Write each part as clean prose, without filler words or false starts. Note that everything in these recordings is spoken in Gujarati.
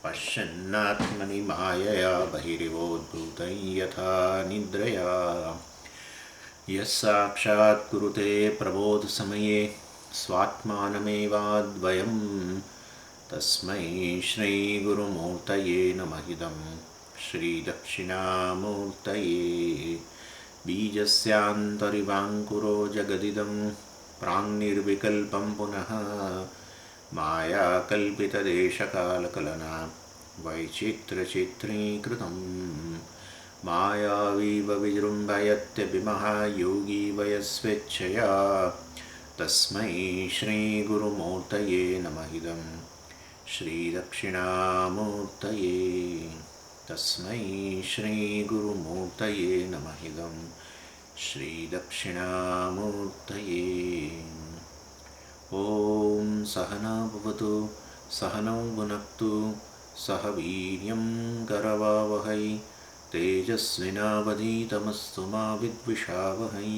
पश्यन्नात्मनि मायया बहिरिवोद्भूतं यथा निद्रया यः साक्षात् कुरुते प्रबोधसमये स्वात्मानमेवाद्वयं तस्मै श्रीगुरुमूर्तये नमः इदं श्रीदक्षिणामूर्तये बीजस्यान्तरिवाङ्कुरो जगदिदं प्राङ्निर्विकल्पं पुनः मायाकल्पितदेशकालकलना वैचित्र्यचित्रीकृतं मायावीव विजृम्भयत्यभिमः योगी वयस्वेच्छया तस्मै श्रीगुरुमूर्तये नमः इदं श्रीदक्षिणामूर्तये तस्मै श्रीगुरुमूर्तये नमः इदं श्रीदक्षिणामूर्तये। ॐ सहना भवतु सहनौ भुनक्तु सह वीर्यं करवावहै तेजस्विनावधीतमस्तु मा विद्विषावहै।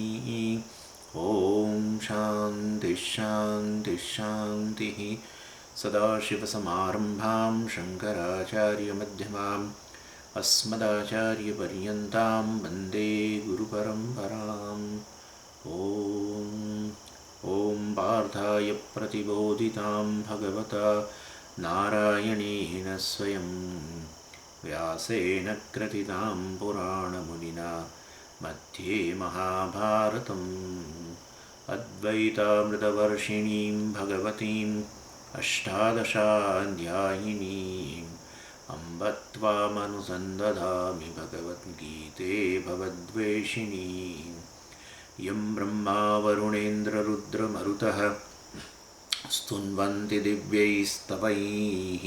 ॐ शान्तिः शान्तिः शान्तिः। सदाशिवसमारम्भां शङ्कराचार्यमध्यमाम् अस्मदाचार्यपर्यन्तां वन्दे गुरुपरम्पराम्। ॐ पार्थाय प्रतिबोधितां भगवता नारायणेन स्वयं व्यासेन क्रथितां पुराणमुनिना मध्ये महाभारतम् अद्वैतामृतवर्षिणीं भगवतीम् अष्टादशाध्यायिनीम् अम्ब त्वामनुसन्दधामि भगवद्गीते भवद्वेषिणीम्। यं ब्रह्मा वरुणेन्द्ररुद्रमरुतः स्तुन्वन्ति दिव्यैस्तवैः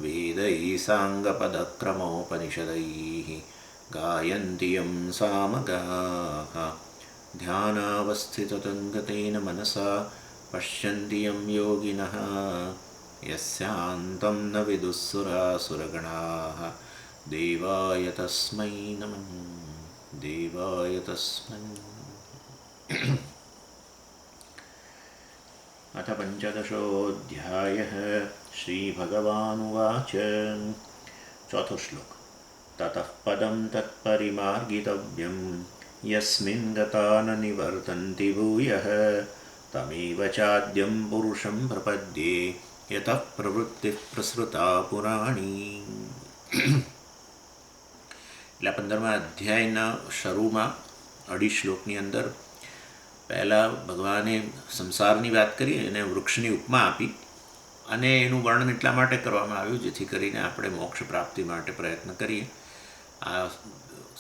वेदैः साङ्गपदक्रमोपनिषदैः गायन्ति यं सामगाः ध्यानावस्थिततङ्गतेन मनसा पश्यन्ति यं योगिनः यस्यान्तं न विदुःसुरासुरगणाः देवाय तस्मै नमः देवाय तस्मै। अथ पञ्चदशोऽध्यायः। श्रीभगवानुवाच। चौथो श्लोक। ततः पदं तत्परिमार्गितव्यं यस्मिन् गता न निवर्तन्ति भूयः तमेव चाद्यं पुरुषं प्रपद्ये यतः प्रवृत्तिः प्रसृता पुराणी। એટલે 15મા અધ્યાયના શરૂમાં 2 શ્લોકની અંદર પહેલાં ભગવાને સંસારની વાત કરી અને વૃક્ષની ઉપમા આપી અને એનું વર્ણન એટલા માટે કરવામાં આવ્યું જેથી કરીને આપણે મોક્ષ પ્રાપ્તિ માટે પ્રયત્ન કરીએ, આ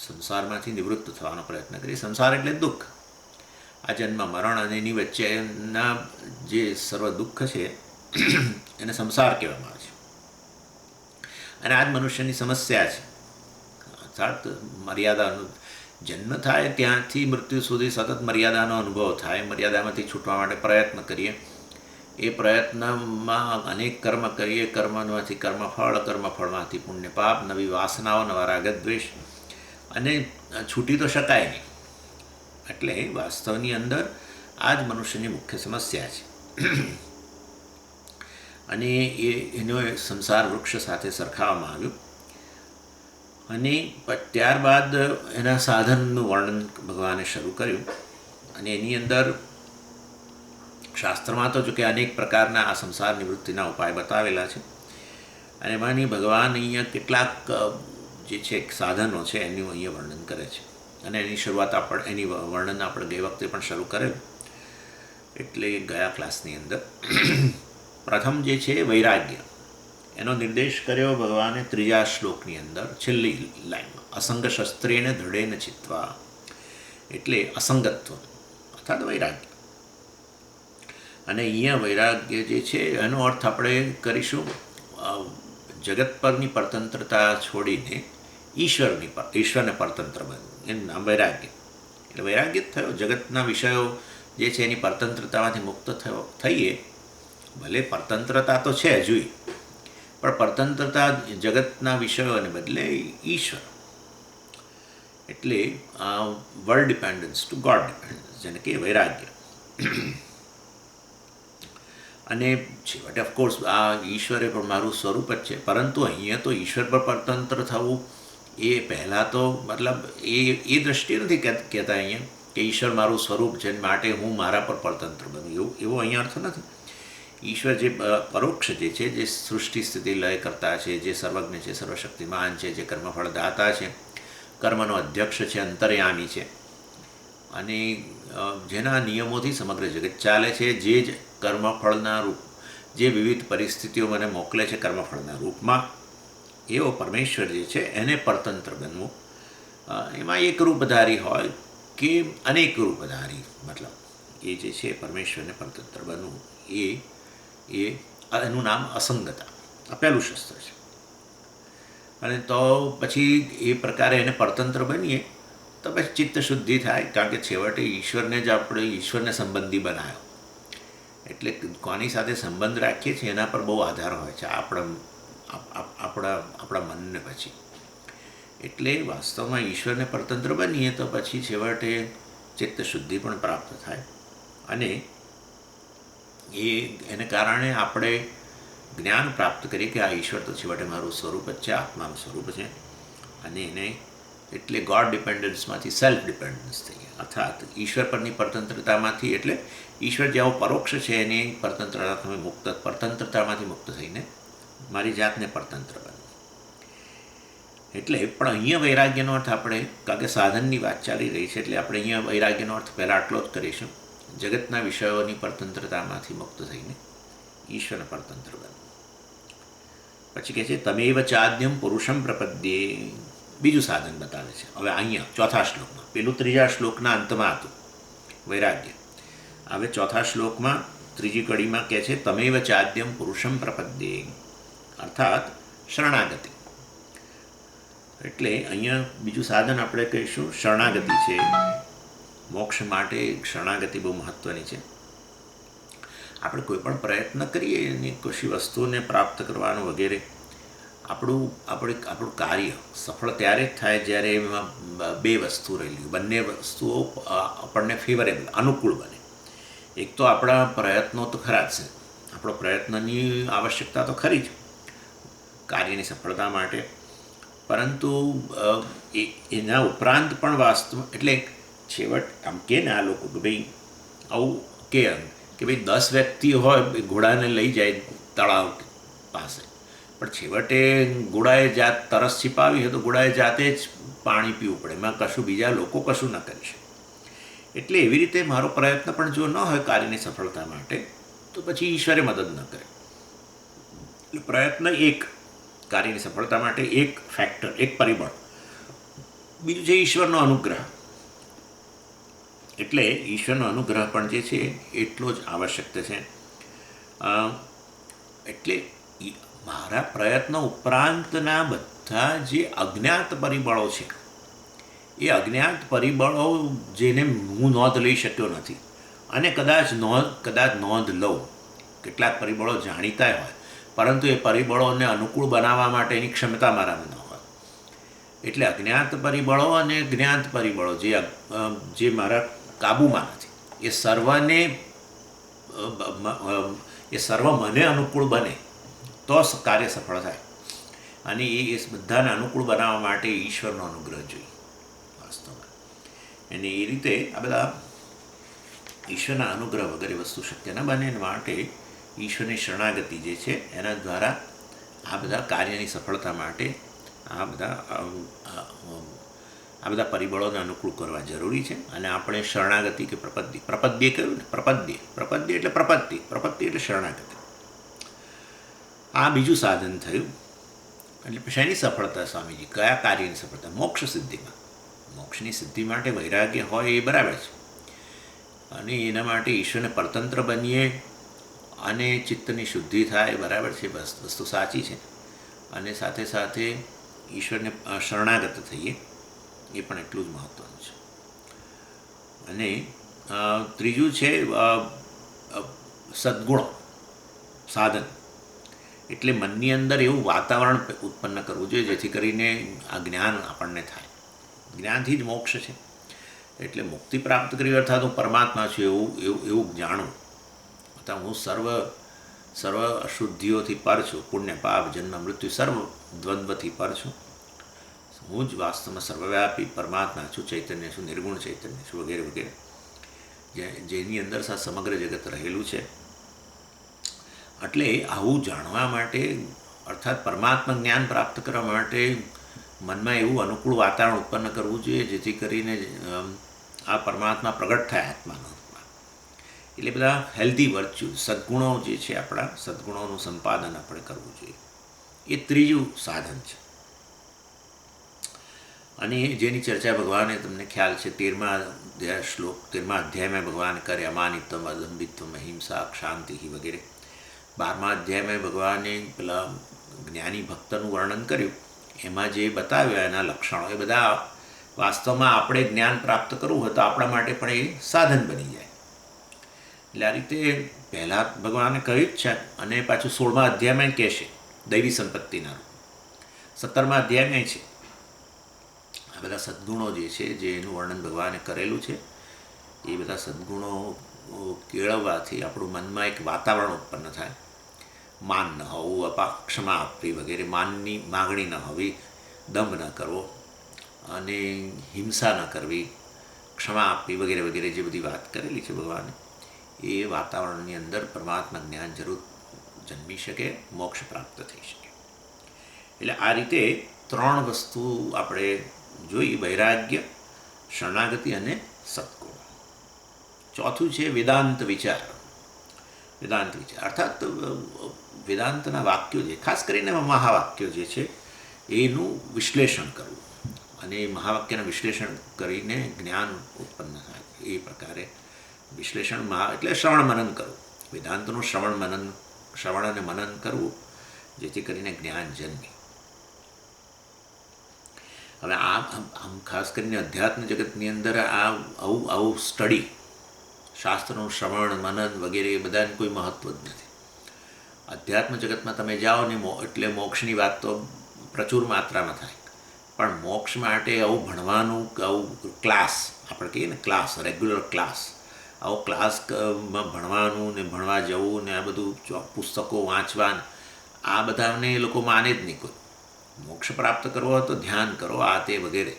સંસારમાંથી નિવૃત્ત થવાનો પ્રયત્ન કરીએ. સંસાર એટલે દુઃખ. આ જન્મ મરણ અને એની વચ્ચેના જે સર્વ દુઃખ છે એને સંસાર કહેવામાં આવે છે અને આ જ મનુષ્યની સમસ્યા છે. અર્થાત મર્યાદાનો જન્મ થાય ત્યાંથી મૃત્યુ સુધી સતત મર્યાદાનો અનુભવ થાય. મર્યાદામાંથી છૂટવા માટે પ્રયત્ન કરીએ. એ પ્રયત્નમાં અનેક કર્મ કરીએ. કર્મમાંથી કર્મફળ, કર્મફળમાંથી પુણ્ય પાપ, નવી વાસનાઓ, નવા રાગદ્વેષ, અને છૂટી તો શકાય નહીં. એટલે વાસ્તવની અંદર આ જ મનુષ્યની મુખ્ય સમસ્યા છે અને એનો સંસાર વૃક્ષ સાથે સરખાવવામાં આવ્યું. અને ત્યારબાદ એના સાધનનું વર્ણન ભગવાને શરૂ કર્યું. અને એની અંદર શાસ્ત્રમાં તો જો કે અનેક પ્રકારના આ સંસાર નિવૃત્તિના ઉપાય બતાવેલા છે અને એમાંની ભગવાન અહીંયા કેટલાક જે છે સાધનો છે એનું અહીંયા વર્ણન કરે છે. અને એની શરૂઆત એની વર્ણન આપણે ગઈ વખતે પણ શરૂ કરેલું. એટલે ગયા ક્લાસની અંદર પ્રથમ જે છે વૈરાગ્ય, એનો નિર્દેશ કર્યો ભગવાને 3જા શ્લોકની અંદર છેલ્લી લાઈનમાં. અસંગ શસ્ત્રેણ દૃઢેન ચિત્વા, એટલે અસંગત્વ અર્થાત વૈરાગ્ય. અને અહીંયા વૈરાગ્ય જે છે એનો અર્થ આપણે કરીશું જગત પરની પરતંત્રતા છોડીને ઈશ્વરને પરતંત્ર બનવું, એનું નામ વૈરાગ્ય. એટલે વૈરાગ્ય જ થયો. જગતના વિષયો જે છે એની પરતંત્રતામાંથી મુક્ત થઈએ. ભલે પરતંત્રતા તો છે હજુય, પણ પરતંત્રતા જગતના વિષયોને બદલે ઈશ્વર, એટલે world dependence two God dependence, જેને કે વૈરાગ્ય. અને છેવટે ઓફકોર્સ આ ઈશ્વરે પણ મારું સ્વરૂપ જ છે, પરંતુ અહીંયા તો ઈશ્વર પર પરતંત્ર થવું એ પહેલાં તો મતલબ એ દૃષ્ટિએ નથી કહેતા અહીંયા કે ઈશ્વર મારું સ્વરૂપ છે માટે હું મારા પર પરતંત્ર બનું, એવો અહીંયા અર્થ નથી. ઈશ્વર જે પરોક્ષ જે છે, જે સૃષ્ટિ સ્થિતિ લય કરતા છે, જે સર્વજ્ઞ છે, સર્વશક્તિમાન છે, જે કર્મફળ દાતા છે, કર્મનો અધ્યક્ષ છે, અંતર્યામી છે, અને જેના નિયમોથી સમગ્ર જગત ચાલે છે, જે જ કર્મફળના રૂપ, જે વિવિધ પરિસ્થિતિઓ મને મોકલે છે કર્મફળના રૂપમાં, એવો પરમેશ્વર જે છે એને પરતંત્ર બનવું. એમાં એક રૂપધારી હોય કે અનેક રૂપધારી, મતલબ એ જે છે પરમેશ્વરને પરતંત્ર બનવું, એનું નામ અસંગતા, આ પહેલું શસ્ત્ર છે. અને તો પછી એ પ્રકારે એને પરતંત્ર બનીએ તો પછી ચિત્ત શુદ્ધિ થાય, કારણ કે છેવટે ઈશ્વરને જ આપણે ઈશ્વરને સંબંધી બનાવ્યો, એટલે કોની સાથે સંબંધ રાખીએ છીએ એના પર બહુ આધાર હોય છે આપણા મનને પછી. એટલે વાસ્તવમાં ઈશ્વરને પરતંત્ર બનીએ તો પછી છેવટે ચિત્ત શુદ્ધિ પણ પ્રાપ્ત થાય, અને એને કારણે આપણે જ્ઞાન પ્રાપ્ત કરીએ કે આ ઈશ્વર તો છેવટે મારું સ્વરૂપ જ છે, આત્માનું સ્વરૂપ છે. અને એને એટલે ગોડ ડિપેન્ડન્સમાંથી સેલ્ફ ડિપેન્ડન્સ થઈ ગયા, અર્થાત ઈશ્વર પરની પરતંત્રતામાંથી, એટલે ઈશ્વર જેવો પરોક્ષ છે એની પરતંત્રતામાંથી મુક્ત થઈને મારી જાતને પરતંત્ર બને. એટલે પણ અહીંયા વૈરાગ્યનો અર્થ આપણે, કારણ કે સાધનની વાત ચાલી રહી છે, એટલે આપણે અહીંયા વૈરાગ્યનો અર્થ પહેલાં આટલો જ કરીશું, જગતના વિષયોની પરતંત્રતામાંથી મુક્ત થઈને ઈશ્વરને પરતંત્ર બનવું. પછી કહે છે તમેવ ચાદ્યમ પુરુષમ પ્રપદ્યે, બીજું સાધન બતાવે છે. હવે અહીંયા ચોથા શ્લોકમાં, પેલું ત્રીજા શ્લોકના અંતમાં હતું વૈરાગ્ય, હવે ચોથા શ્લોકમાં ત્રીજી કડીમાં કહે છે તમેવ ચાદ્યમ પુરુષમ પ્રપદ્યે, અર્થાત શરણાગતિ. એટલે અહીંયા બીજું સાધન આપણે કહીશું શરણાગતિ છે. મોક્ષ માટે શરણાગતિ બહુ મહત્ત્વની છે. આપણે કોઈ પણ પ્રયત્ન કરીએ એની કશી વસ્તુને પ્રાપ્ત કરવાનો વગેરે, આપણું કાર્ય સફળ ત્યારે જ થાય જ્યારે એમાં બે વસ્તુ રહેલી, બંને વસ્તુઓ આપણને ફેવરેબલ, અનુકૂળ બને. એક તો આપણા પ્રયત્નો તો ખરા જ છે, આપણો પ્રયત્નની આવશ્યકતા તો ખરી જ કાર્યની સફળતા માટે, પરંતુ એના ઉપરાંત પણ વાસ્તવ, એટલે છેવટ આમ કે ને આ લોકો કે ભાઈ આવું કે ભાઈ 10 વ્યક્તિ હોય ઘોડાને લઈ જાય તળાવ પાસે, પણ છેવટે ઘોડાએ તરસ છીપાવી હોય તો ઘોડાએ જાતે જ પાણી પીવું પડે, એમાં કશું બીજા લોકો કશું ન કરી શકે. એટલે એવી રીતે મારો પ્રયત્ન પણ જો ન હોય કાર્યની સફળતા માટે તો પછી ઈશ્વરે મદદ ન કરે. એટલે પ્રયત્ન એક કાર્યની સફળતા માટે એક ફેક્ટર, એક પરિબળ. બીજું છે ઈશ્વરનો અનુગ્રહ. એટલે ઈશ્વરનો અનુગ્રહ પણ જે છે એટલો જ આવશ્યક છે. એટલે મારા પ્રયત્નો ઉપરાંતના બધા જે અજ્ઞાત પરિબળો છે, એ અજ્ઞાત પરિબળો જેને હું નોંધ લઈ શક્યો નથી, અને કદાચ નોંધ લઉં, કેટલાક પરિબળો જાણીતા હોય પરંતુ એ પરિબળોને અનુકૂળ બનાવવા માટેની ક્ષમતા મારામાં ન હોય. એટલે અજ્ઞાત પરિબળો અને જ્ઞાત પરિબળો જે મારા કાબૂમાં નથી, એ સર્વ મને અનુકૂળ બને તો કાર્ય સફળ થાય. અને એ બધાને અનુકૂળ બનાવવા માટે ઈશ્વરનો અનુગ્રહ જોઈએ વાસ્તવમાં. અને એ રીતે આ બધા ઈશ્વરના અનુગ્રહ વગેરે વસ્તુ શક્ય ન બને, માટે ઈશ્વરની શરણાગતિ જે છે એના દ્વારા આ બધા કાર્યની સફળતા માટે આ બધા પરિબળોને અનુકૂળ કરવા જરૂરી છે. અને આપણે શરણાગતિ કે પ્રપદ્ય કહ્યું ને, પ્રપદ્ય એટલે પ્રપત્તિ એટલે શરણાગતિ. આ બીજું સાધન થયું. એટલે શેની સફળતા સ્વામીજી? કયા કાર્યની સફળતા? મોક્ષ સિદ્ધિમાં. મોક્ષની સિદ્ધિ માટે વૈરાગ્ય હોય એ બરાબર છે, અને એના માટે ઈશ્વરને પરતંત્ર બનીએ અને ચિત્તની શુદ્ધિ થાય, બરાબર છે, વસ્તુ સાચી છે. અને સાથે સાથે ઈશ્વરને શરણાગત થઈએ એ પણ એટલું જ મહત્ત્વનું છે. અને ત્રીજું છે સદ્ગુણો સાધન. એટલે મનની અંદર એવું વાતાવરણ ઉત્પન્ન કરવું જોઈએ જેથી કરીને આ જ્ઞાન આપણને થાય. જ્ઞાનથી જ મોક્ષ છે. એટલે મુક્તિ પ્રાપ્ત કરવી અર્થાત હું પરમાત્મા છું એવું જાણું, અથવા હું સર્વ અશુદ્ધિઓથી પર છું, પુણ્ય પાપ જન્મ મૃત્યુ સર્વ દ્વંદ્વથી પર છું. હું જ વાસ્તવમાં સર્વવ્યાપી પરમાત્મા છું, ચૈતન્ય છું, નિર્ગુણ ચૈતન્ય છું, વગેરે વગેરે, જેની અંદર સમગ્ર જગત રહેલું છે. એટલે આવું જાણવા માટે, અર્થાત પરમાત્મા જ્ઞાન પ્રાપ્ત કરવા માટે મનમાં એવું અનુકૂળ વાતાવરણ ઉત્પન્ન કરવું જોઈએ જેથી કરીને આ પરમાત્મા પ્રગટ થાય આત્માના રૂપમાં. એટલે બધા હેલ્ધી વર્ચ્યુ, સદ્ગુણો જે છે, આપણા સદ્ગુણોનું સંપાદન આપણે કરવું જોઈએ. એ ત્રીજું સાધન છે. અને જેની ચર્ચા ભગવાને, તમને ખ્યાલ છે, 13મા અધ્યાયમાં ભગવાન કરે અમાનિત્વમ, અદંભિત્વમ, અહિંસા, શાંતિ વગેરે. 12મા અધ્યાયમાં ભગવાને પેલા જ્ઞાની ભક્તનું વર્ણન કર્યું. એમાં જે બતાવ્યા એના લક્ષણો, એ બધા વાસ્તવમાં આપણે જ્ઞાન પ્રાપ્ત કરવું હોય તો આપણા માટે પણ એ સાધન બની જાય. એટલે આ રીતે પહેલાં ભગવાને કહ્યું જ છે. અને પાછું 16મા અધ્યાયમાં કહેશે દૈવી સંપત્તિના રૂપ. 17મા અધ્યાયમાં છે આ બધા સદ્ગુણો જે છે, જે એનું વર્ણન ભગવાને કરેલું છે. એ બધા સદ્ગુણો કેળવવાથી આપણું મનમાં એક વાતાવરણ ઉત્પન્ન થાય. માન ન હોવું, ક્ષમા આપવી વગેરે, માનની માગણી ન હોવી, દંભ ન કરવો, અને હિંસા ન કરવી, ક્ષમા આપવી વગેરે વગેરે, જે બધી વાત કરેલી છે ભગવાને, એ વાતાવરણની અંદર પરમાત્મા જ્ઞાન જરૂર જન્મી શકે, મોક્ષ પ્રાપ્ત થઈ શકે. એટલે આ રીતે 3 વસ્તુ આપણે જોઈ: વૈરાગ્ય, શરણાગતિ અને સત્ગુણ. ચોથું છે વેદાંત વિચાર. વેદાંત વિચાર અર્થાત વેદાંતના વાક્યો, જે ખાસ કરીને મહાવાક્યો જે છે, એનું વિશ્લેષણ કરવું. અને એ મહાવાક્યના વિશ્લેષણ કરીને જ્ઞાન ઉત્પન્ન થાય. એ પ્રકારે વિશ્લેષણ એટલે શ્રવણ મનન કરવું. વેદાંતનું શ્રવણ અને મનન કરવું, જેથી કરીને જ્ઞાન જન્મે. હવે આમ ખાસ કરીને અધ્યાત્મ જગતની અંદર આવું સ્ટડી, શાસ્ત્રનું શ્રવણ મનન વગેરે, એ બધાને કોઈ મહત્ત્વ જ નથી. અધ્યાત્મ જગતમાં તમે જાઓ ને એટલે મોક્ષની વાત તો પ્રચુર માત્રામાં થાય. પણ મોક્ષ માટે આવું ભણવાનું, આવું ક્લાસ, આપણે કહીએ ને ક્લાસ, રેગ્યુલર ક્લાસ, આવો ક્લાસમાં ભણવાનું ને ભણવા જવું ને આ બધું પુસ્તકો વાંચવા, આ બધાને એ લોકો માને જ નહીં. કોઈ મોક્ષ પ્રાપ્ત કરવો હોય તો ધ્યાન કરો, આ તે વગેરે,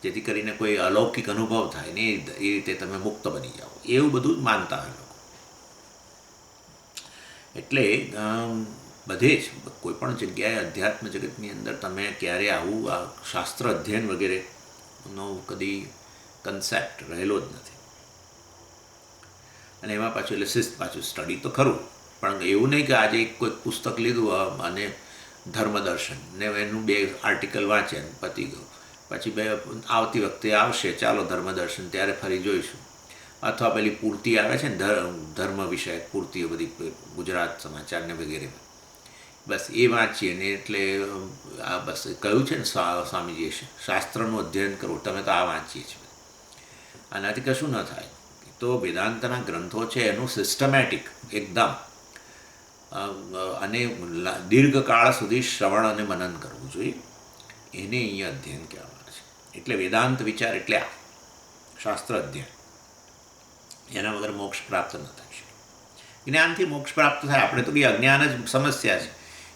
જેથી કરીને કોઈ અલૌકિક અનુભવ થાય ને એ રીતે તમે મુક્ત બની જાઓ, એવું બધું જ માનતા હોય લોકો. એટલે બધે જ કોઈ પણ જગ્યાએ અધ્યાત્મ જગતની અંદર તમે ક્યારે આવું શાસ્ત્ર અધ્યયન વગેરેનો કદી કન્સેપ્ટ રહેલો જ નથી. અને એમાં પાછું એટલે શિસ્ત, પાછું સ્ટડી તો ખરું, પણ એવું નહીં કે આજે કોઈ પુસ્તક લીધું અને ધર્મદર્શન ને એનું 2 આર્ટિકલ વાંચ્યા ને પતી ગયું, પછી આવતી વખતે આવશે ચાલો ધર્મદર્શન, ત્યારે ફરી જોઈશું. અથવા પેલી પૂર્તિ આવે છે ને, ધર્મ વિષયક પૂર્તિઓ બધી ગુજરાત સમાચારને વગેરે, બસ એ વાંચીએ ને એટલે આ બસ કહ્યું છે ને સ્વામીજીએ, શાસ્ત્રનું અધ્યયન કરવું, તમે તો આ વાંચીએ છીએ. આનાથી કશું ન થાય. તો વેદાંતના ગ્રંથો છે એનું સિસ્ટમેટિક એકદમ અને દીર્ઘકાળ સુધી શ્રવણ અને મનન કરવું જોઈએ. એને અહીંયા અધ્યયન કહેવામાં છે. એટલે વેદાંત વિચાર એટલે આ શાસ્ત્ર અધ્યયન. એના વગર મોક્ષ પ્રાપ્ત ન થાય શકે. જ્ઞાનથી મોક્ષ પ્રાપ્ત થાય. આપણે તો બી અજ્ઞાન જ સમસ્યા છે.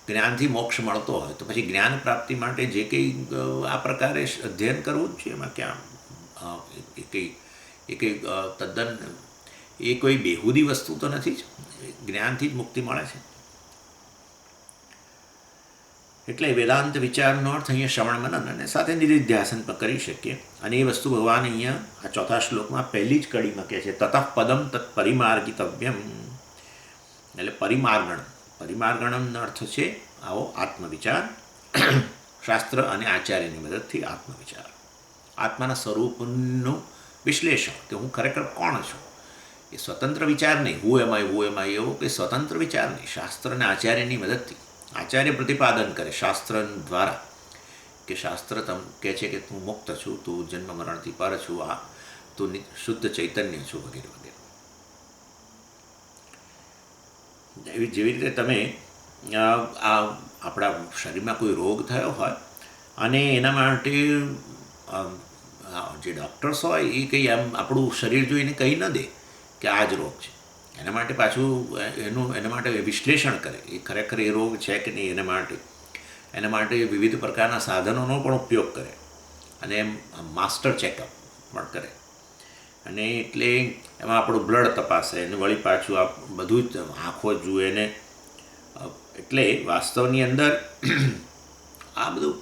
જ્ઞાનથી મોક્ષ મળતો હોય તો પછી જ્ઞાન પ્રાપ્તિ માટે જે કંઈ આ પ્રકારે અધ્યયન કરવું જ છે, એમાં ક્યાં એ કંઈ તદ્દન એ કોઈ બેહુદી વસ્તુ તો નથી જ. જ્ઞાનથી જ મુક્તિ મળે છે. એટલે વેદાંત વિચારનો અર્થ અહીંયા શ્રવણ મનન અને સાથે નિધિધ્યાસન પણ કરી શકીએ. અને એ વસ્તુ ભગવાન અહીંયા આ 4થા શ્લોકમાં પહેલી જ કડીમાં કહે છે, તતઃ પદમ તત્ પરિમાર્ગિતવ્યમ. એટલે પરિમાર્ગણનો અર્થ છે આવો આત્મવિચાર, શાસ્ત્ર અને આચાર્યની મદદથી આત્મવિચાર, આત્માના સ્વરૂપનું વિશ્લેષણ, કે હું ખરેખર કોણ છું. એ સ્વતંત્ર વિચાર નહીં, હું એમાં એવો કે સ્વતંત્ર વિચાર નહીં, શાસ્ત્ર અને આચાર્યની મદદથી. આચાર્ય પ્રતિપાદન કરે શાસ્ત્ર દ્વારા, કે શાસ્ત્ર કહે છે કે તું મુક્ત છું, તું જન્મ મરણથી પર છું, તું શુદ્ધ ચૈતન્ય છું, વગેરે વગેરે. જેવી રીતે તમે આપણા શરીરમાં કોઈ રોગ થયો હોય અને એના માટે જે ડૉક્ટર્સ હોય એ કંઈ આમ આપણું શરીર જોઈને કહી ન દે કે આ જ રોગ છે. એના માટે પાછું એના માટે વિશ્લેષણ કરે એ ખરેખર એ રોગ છે કે નહીં એના માટે વિવિધ પ્રકારના સાધનોનો પણ ઉપયોગ કરે અને માસ્ટર ચેકઅપ પણ કરે. અને એટલે એમાં આપણું બ્લડ તપાસે અને વળી પાછું આ બધું જ આંખો જુએ ને. એટલે વાસ્તવની અંદર આ બધું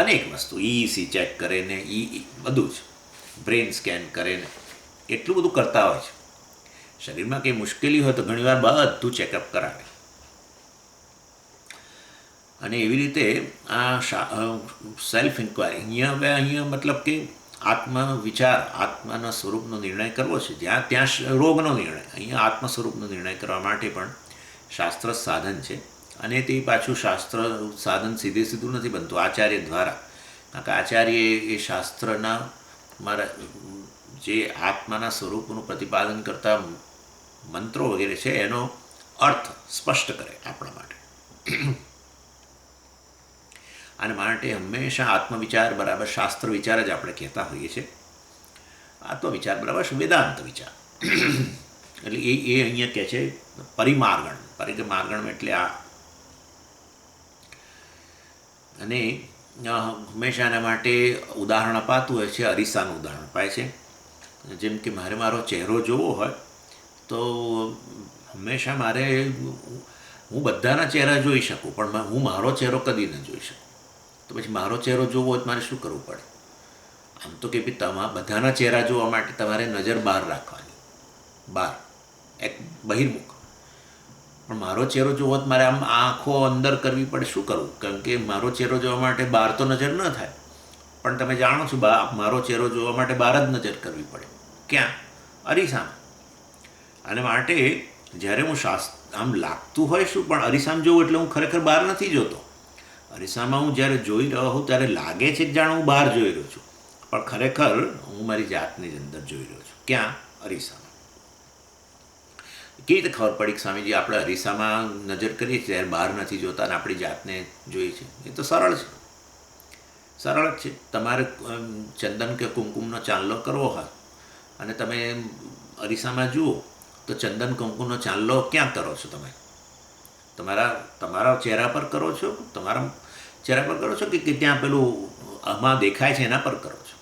અનેક વસ્તુ EEC ચેક કરે ને બધું જ બ્રેન સ્કેન કરે ને એટલું બધું કરતા હોય છે. શરીરમાં કંઈ મુશ્કેલી હોય તો ઘણીવાર બધું ચેકઅપ કરાવે. અને એવી રીતે આ સેલ્ફ ઇન્ક્વાયરી અહીંયા મતલબ કે વિચાર આત્માના સ્વરૂપનો નિર્ણય કરવો છે. ત્યાં રોગનો નિર્ણય, અહીંયા આત્મ સ્વરૂપનો નિર્ણય કરવા માટે પણ શાસ્ત્ર સાધન છે. અને તે પાછું શાસ્ત્ર સાધન સીધું નથી બનતું આચાર્ય દ્વારા. કારણ કે આચાર્ય એ શાસ્ત્રના મારા જે આત્માના સ્વરૂપનું પ્રતિપાદન કરતા મંત્રો વગેરે છે એનો અર્થ સ્પષ્ટ કરે આપણા માટે. અને માટે હંમેશા આત્મવિચાર બરાબર શાસ્ત્ર વિચાર જ આપણે કહેતા હોઈએ છીએ. આત્મવિચાર બરાબર વેદાંત વિચાર. એટલે એ અહીંયા કહે છે પરિમાર્ગણ એટલે આ. અને હંમેશા એના માટે ઉદાહરણ અપાતું હોય છે. અરીસાનું ઉદાહરણ અપાય છે. જેમ કે મારો ચહેરો જોવો હોય તો હંમેશા હું બધાના ચહેરા જોઈ શકું, પણ હું મારો ચહેરો કદી ન જોઈ શકું. તો પછી મારો ચહેરો જોવો હોય તો મારે શું કરવું પડે? આમ તો કે બધાના ચહેરા જોવા માટે તમારે નજર બહાર રાખવાની, બહાર એક બહિર્મુખ. પણ મારો ચહેરો જોવો તો મારે આમ આંખો અંદર કરવી પડે. શું કરવું? કારણ કે મારો ચહેરો જોવા માટે બહાર તો નજર ન થાય, પણ તમે જાણો છો મારો ચહેરો જોવા માટે બહાર જ નજર કરવી પડે. ક્યાં? અરીસામાં. અને માટે જ્યારે હું આમ લાગતું હોય શું, પણ અરીસામાં જોઉં એટલે હું ખરેખર બહાર નથી જોતો. અરીસામાં હું જ્યારે જોઈ રહ્યો હોઉં ત્યારે લાગે છે કે જાણે હું બહાર જોઈ રહ્યો છું, પણ ખરેખર હું મારી જાતની જ અંદર જોઈ રહ્યો છું. ક્યાં? અરીસામાં. કેવી રીતે ખબર પડી કે સ્વામીજી આપણે અરીસામાં નજર કરીએ છીએ ત્યારે બહાર નથી જોતા અને આપણી જાતને જોઈએ છે? એ તો સરળ છે, સરળ જ છે. તમારે ચંદન કે કુમકુમનો ચાંદલો કરવો હોય અને તમે અરીસામાં જુઓ તો ચંદન કુમકુમનો ચાંદલો ક્યાં કરો છો? તમે તમારા ચહેરા પર કરો છો? તમારા ચહેરા પર કરો છો કે ત્યાં પેલું આમાં દેખાય છે એના પર કરો છો?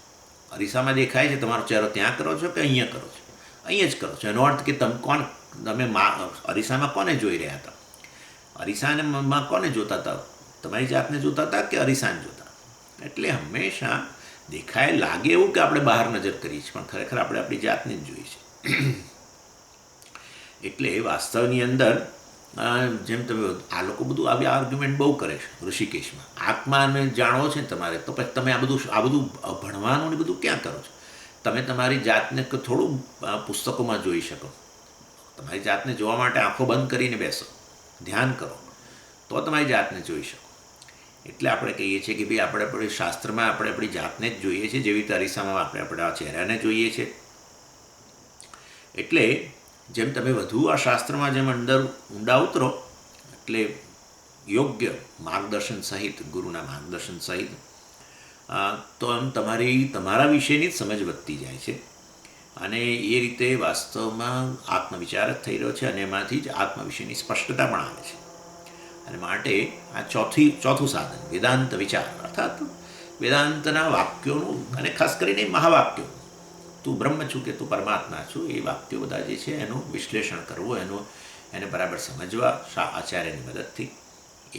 અરીસામાં દેખાય છે તમારો ચહેરો ત્યાં કરો છો કે અહીંયા કરો છો? અહીંયા જ કરો છો. એનો અર્થ કે તમે અરીસામાં કોને જોઈ રહ્યા હતા? અરીસામાં કોને જોતા હતા? તમારી જાતને જોતા હતા કે અરીસાને જોતા? એટલે હંમેશા દેખાય લાગે એવું કે આપણે બહાર નજર કરીએ છીએ, પણ ખરેખર આપણે આપણી જાતને જ જોઈએ છીએ. એટલે વાસ્તવની અંદર જેમ તમે આ લોકો બધું આવી આર્ગ્યુમેન્ટ બહુ કરે છે ઋષિકેશમાં. આત્માને જાણવો છે ને તમારે, તો પછી તમે આ બધું ભણવાનું ને બધું ક્યાં કરો છો? તમે તમારી જાતને થોડું પુસ્તકોમાં જોઈ શકો. તમારી જાતને જોવા માટે આંખો બંધ કરીને બેસો, ધ્યાન કરો, તો તમારી જાતને જોઈ શકો. એટલે આપણે કહીએ છીએ કે ભાઈ આપણે શાસ્ત્રમાં આપણે આપણી જાતને જ જોઈએ છીએ, જેવી રીતે અરીસામાં આપણે આપણા ચહેરાને જોઈએ છીએ. એટલે જેમ તમે વધુ આ શાસ્ત્રમાં જેમ અંદર ઊંડા ઉતરો એટલે યોગ્ય માર્ગદર્શન સહિત, ગુરુના માર્ગદર્શન સહિત, તો એમ તમારા વિશેની જ સમજ વધતી જાય છે. અને એ રીતે વાસ્તવમાં આત્મવિચાર જ થઈ રહ્યો છે અને એમાંથી જ આત્મ વિશેની સ્પષ્ટતા પણ આવે છે. અને માટે આ ચોથું સાધન વેદાંત વિચાર, અર્થાત વેદાંતના વાક્યોનું અને ખાસ કરીને મહાવાક્યો, તું બ્રહ્મ છું કે તું પરમાત્મા છું, એ વાક્યો બધા જે છે એનું વિશ્લેષણ કરવું, એને બરાબર સમજવા આચાર્યની મદદથી.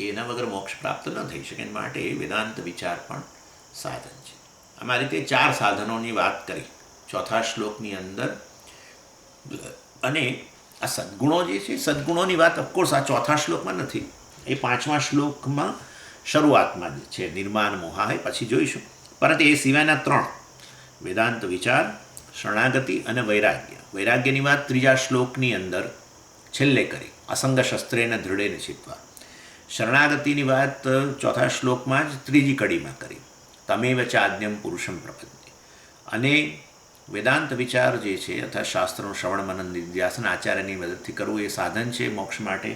એના વગર મોક્ષ પ્રાપ્ત ન થઈ શકે. એના માટે વેદાંત વિચાર પણ સાધન છે. આમાં રીતે 4 સાધનોની વાત કરી ચોથા શ્લોકની અંદર. અને આ સદ્ગુણો જે છે, સદ્ગુણોની વાત ઓફકોર્સ આ ચોથા શ્લોકમાં નથી, એ 5મા શ્લોકમાં શરૂઆતમાં જ છે. નિર્માણ મોહાય પછી જોઈશું. પરંતુ એ સિવાયના 3 વેદાંત વિચાર, શરણાગતિ અને વૈરાગ્ય. વૈરાગ્યની વાત 3જા શ્લોકની અંદર છેલ્લે કરી, અસંગ શસ્ત્રેને દૃઢેને ચિત્વા. શરણાગતિની વાત 4થા શ્લોકમાં જ 3જી કડીમાં કરી, તમેવ ચાદ્યમ પુરુષમ પ્રપદ્યે. અને વેદાંત વિચાર જે છે અથવા શાસ્ત્રનું શ્રવણ મનન નિધ્યાસન આચાર્યની મદદથી કરવું એ સાધન છે મોક્ષ માટે.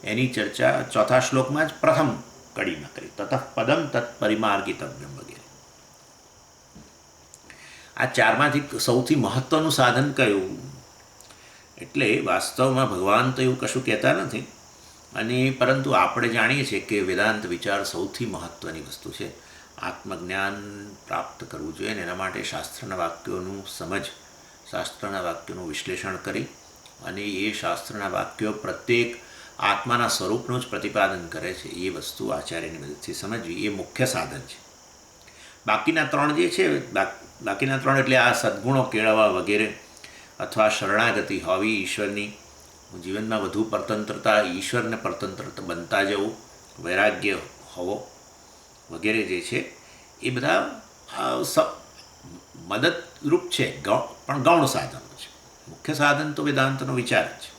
એની ચર્ચા 4થા શ્લોકમાં જ પ્રથમ કડીમાં કરી, તતઃ પદમ તત્ પરિમાર્ગિતવ્યમ વગેરે. આ 4માંથી સૌથી મહત્વનું સાધન કયું? એટલે વાસ્તવમાં ભગવાન તો એવું કશું કહેતા નથી, અને પરંતુ આપણે જાણીએ છીએ કે વેદાંત વિચાર સૌથી મહત્ત્વની વસ્તુ છે. આત્મજ્ઞાન પ્રાપ્ત કરવું જોઈએ, અને એના માટે શાસ્ત્રના વાક્યોનું સમજ, શાસ્ત્રના વાક્યોનું વિશ્લેષણ કરી અને એ શાસ્ત્રના વાક્યો પ્રત્યેક આત્માના સ્વરૂપનું જ પ્રતિપાદન કરે છે એ વસ્તુ આચાર્યની મદદથી સમજવી એ મુખ્ય સાધન છે. બાકીના ત્રણ જે છે, બાકીના ત્રણ એટલે આ સદ્ગુણો કેળવવા વગેરે, અથવા શરણાગતિ હોવી ઈશ્વરની, જીવનમાં વધુ પરતંત્રતા, ઈશ્વરને પરતંત્ર બનતા જવું, વૈરાગ્ય હોવો વગેરે જે છે એ બધા મદદરૂપ છે, પણ ગૌણ સાધનો છે. મુખ્ય સાધન તો વેદાંતનો વિચાર જ છે.